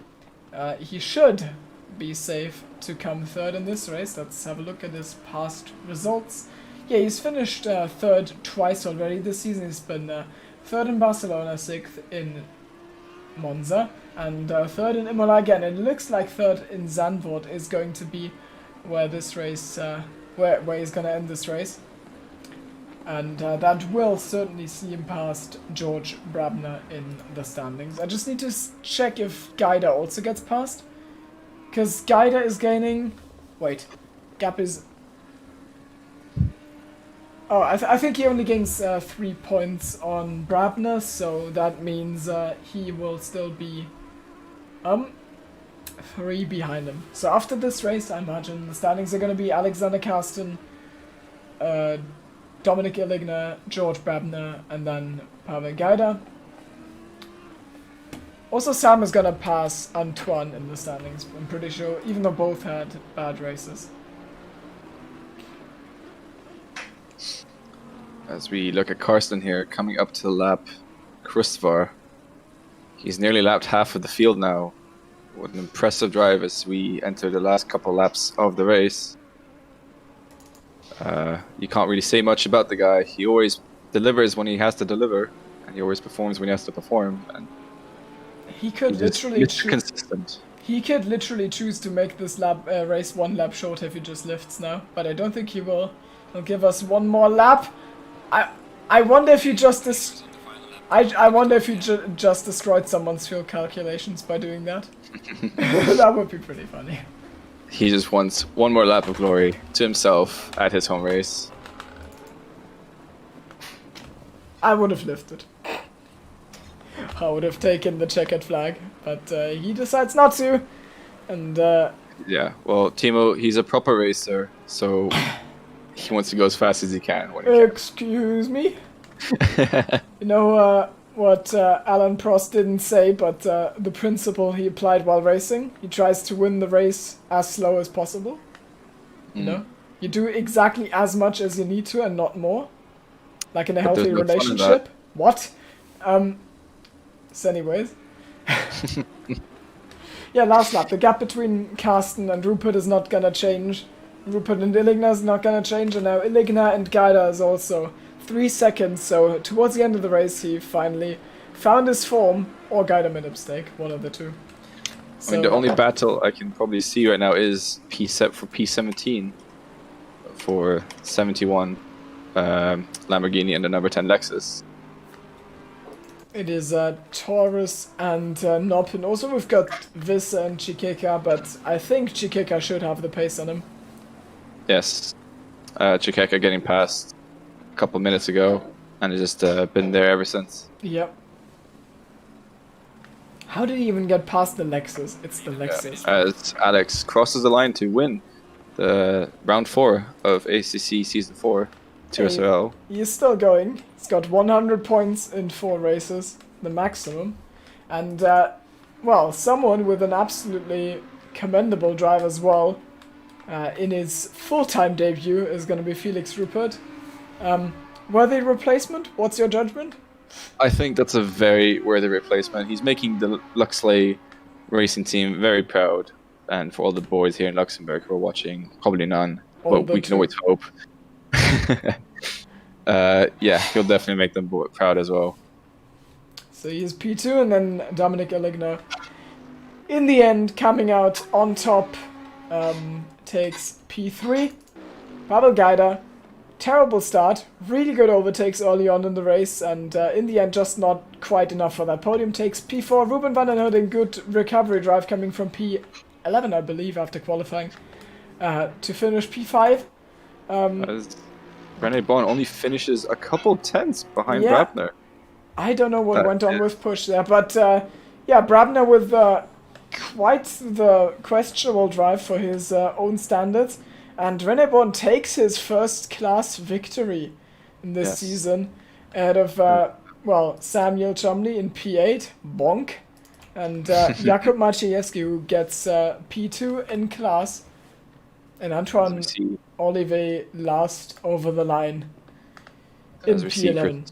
he should be safe to come third in this race. Let's have a look at his past results. Yeah, he's finished third twice already this season. He's been third in Barcelona, 6th in Monza, and third in Imola again. And it looks like third in Zandvoort is going to be where this race, where he's going to end this race. And that will certainly see him past George Brabner in the standings. I just need to check if Gaida also gets past, because Gaida is gaining... Wait, gap is... Oh, I think he only gains 3 points on Brabner, so that means he will still be 3 behind him. So after this race, I imagine the standings are going to be Alexander Karsten, Dominic Iligna, George Brabner, and then Pavel Gaida. Also, Sam is going to pass Antoine in the standings, I'm pretty sure, even though both had bad races. As we look at Karsten here, coming up to lap Krustvar. He's nearly lapped half of the field now. What an impressive drive as we enter the last couple laps of the race. You can't really say much about the guy. He always delivers when he has to deliver, and he always performs when he has to perform. And he could literally consistent. He could literally choose to make this race 1 lap short if he just lifts now, but I don't think he will. He'll give us 1 more lap. I wonder if he just I wonder if you just destroyed someone's fuel calculations by doing that. That would be pretty funny. He just wants one more lap of glory to himself at his home race. I would have lifted. I would have taken the checkered flag, but he decides not to. And yeah, well, Timo, he's a proper racer, so he wants to go as fast as he can. When he excuse me? You know what Alan Prost didn't say, but the principle he applied while racing, he tries to win the race as slow as possible. You know? You do exactly as much as you need to and not more. Like in a healthy relationship. What? So anyways. Yeah, last lap. The gap between Carsten and Rupert is not gonna change. Rupert and Illigna is not gonna change, and now Illigna and Gaida is also 3 seconds. So towards the end of the race, he finally found his form, or Gaida made a mistake, one of the two. So, I mean, the only battle I can probably see right now is P17 for 71 Lamborghini and the number 10 Lexus. It is Taurus and Noppin. Also, we've got Vissa and Chikeka, but I think Chikeka should have the pace on him. Yes. Chikeka getting past a couple minutes ago, and has just been there ever since. Yep. How did he even get past the Lexus? It's the Lexus. Yeah, as Alex crosses the line to win the round 4 of ACC Season 4, 2SRL. He is still going. He's got 100 points in 4 races, the maximum. And, well, someone with an absolutely commendable drive as well in his full-time debut is going to be Felix Rupert. Worthy replacement? What's your judgment? I think that's a very worthy replacement. He's making the Luxley racing team very proud. And for all the boys here in Luxembourg who are watching, probably none, but we can always hope. Yeah, he'll definitely make them proud as well. So he's P2, and then Dominic Illigna, in the end, coming out on top, takes P3. Pavel Gaida, terrible start, really good overtakes early on in the race, and in the end, just not quite enough for that podium. Takes P4. Ruben van den Hooden, good recovery drive coming from P11, I believe, after qualifying, to finish P5. René Bon only finishes a couple tenths behind Yeah. Brabner. I don't know what went on with Push there, but yeah, Brabner with quite the questionable drive for his own standards, and René Bon takes his first class victory in this season ahead of well, Samuel Chumley in P8, bonk, and Jakub Maciejewski, who gets P2 in class, and Antoine Olivier last over the line in P11.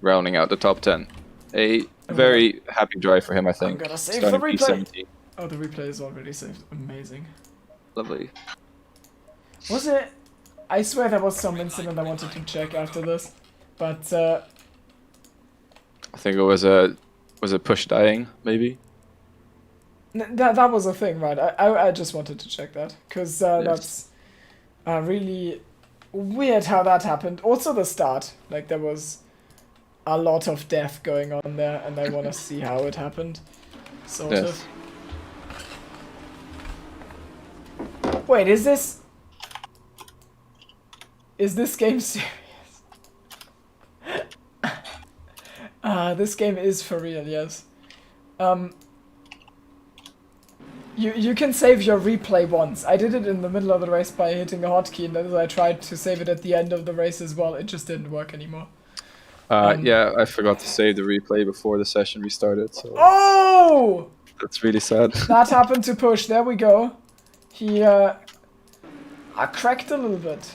Rounding out the top 10. A very happy drive for him, I think. I'm gonna save the replay. Oh, the replay is already saved. Amazing. Lovely. Was it? I swear there was some incident I wanted to check after this, but I think it was a Push dying, maybe. That was a thing, right? I just wanted to check that because that's really weird how that happened. Also the start, like there was a lot of death going on there, and I want to see how it happened, sort of. Wait, is this game serious? This game is for real, yes. You can save your replay once. I did it in the middle of the race by hitting a hotkey, and then I tried to save it at the end of the race as well. It just didn't work anymore. Yeah, I forgot to save the replay before the session restarted. So oh! That's really sad. That happened to Push. There we go. He cracked a little bit.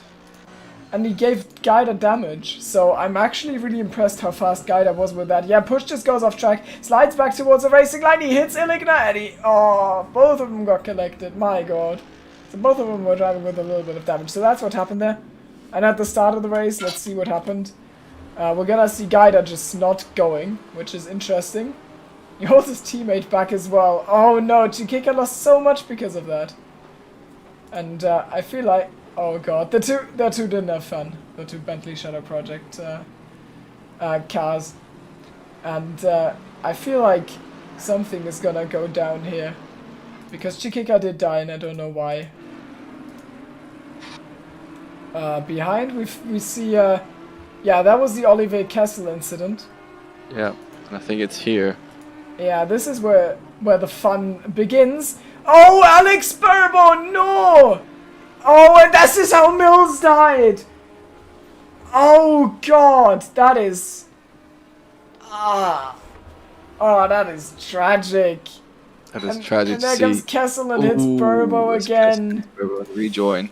And he gave Gaida damage. So I'm actually really impressed how fast Gaida was with that. Yeah, Push just goes off track, slides back towards the racing line. He hits Illigna, and both of them got collected. My god. So both of them were driving with a little bit of damage. So that's what happened there. And at the start of the race, let's see what happened. We're gonna see Gaida just not going, which is interesting. He holds his teammate back as well. Oh no, Chikeka lost so much because of that. And I feel like, oh god, the two didn't have fun. The two Bentley Shadow Project cars. And I feel like something is gonna go down here. Because Chiquita did die and I don't know why. Behind we see, yeah, that was the Olivier Kessel incident. Yeah, and I think it's here. Yeah, this is where the fun begins. Oh, Alex Burbo, no! Oh, and this is how Mills died! Oh god, that is... Oh, that is tragic. That is tragic and to there see. comes Kessel and hits Burbo again. Burbo, rejoin.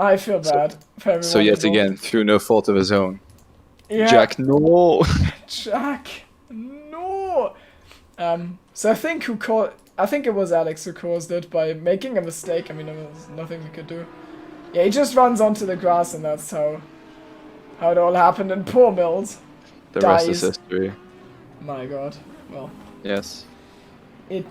I feel bad for everyone. So yet involved. again, through no fault of his own. Yeah. Jack, no! Jack, no! So I think it was Alex who caused it by making a mistake. I mean, there was nothing we could do. Yeah, he just runs onto the grass and that's how it all happened. And poor Mills The dies. rest is history. My god. Well. Yes. We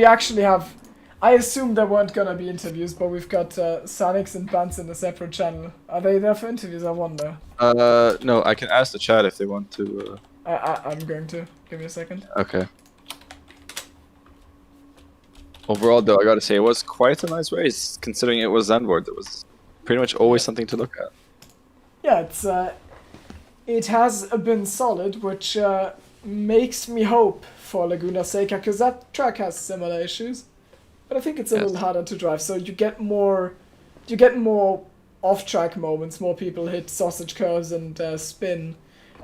actually have... I assumed there weren't gonna be interviews, but we've got Sanix and Bans in a separate channel. Are they there for interviews, I wonder? No, I can ask the chat if they want to. I'm going to. Give me a second. Okay. Overall, though, I gotta say, it was quite a nice race, considering it was Zandvoort. There was pretty much always something to look at. Yeah, it has been solid, which makes me hope for Laguna Seca, because that track has similar issues. But I think it's a little harder to drive, so you get more off-track moments, more people hit sausage curves and spin.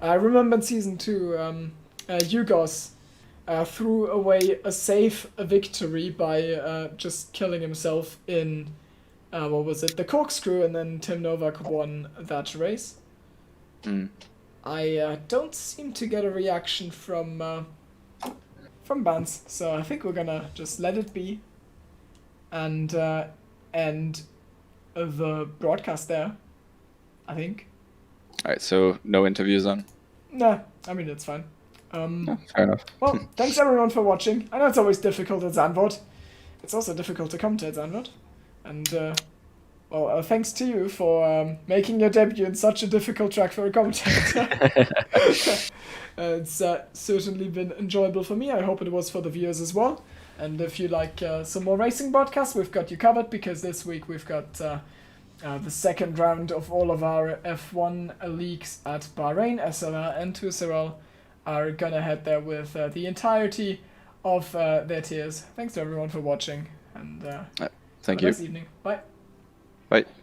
I remember in Season 2, Yugos threw away a safe victory by just killing himself in, the corkscrew, and then Tim Novak won that race. Mm. I don't seem to get a reaction from Bans, so I think we're gonna just let it be. And end the broadcast there, I think. Alright, so no interviews on? Nah, I mean, it's fine. No, fair enough. Well, thanks everyone for watching. I know it's always difficult at Zandvoort. It's also difficult to come to at Zandvoort. And, thanks to you for making your debut in such a difficult track for a commentator. It's certainly been enjoyable for me. I hope it was for the viewers as well. And if you like some more racing broadcasts, we've got you covered, because this week we've got the second round of all of our F1 leagues at Bahrain. SRL and 2SRL are gonna head there with the entirety of their tiers. Thanks to everyone for watching, and Thank you. Nice evening. Bye. Bye.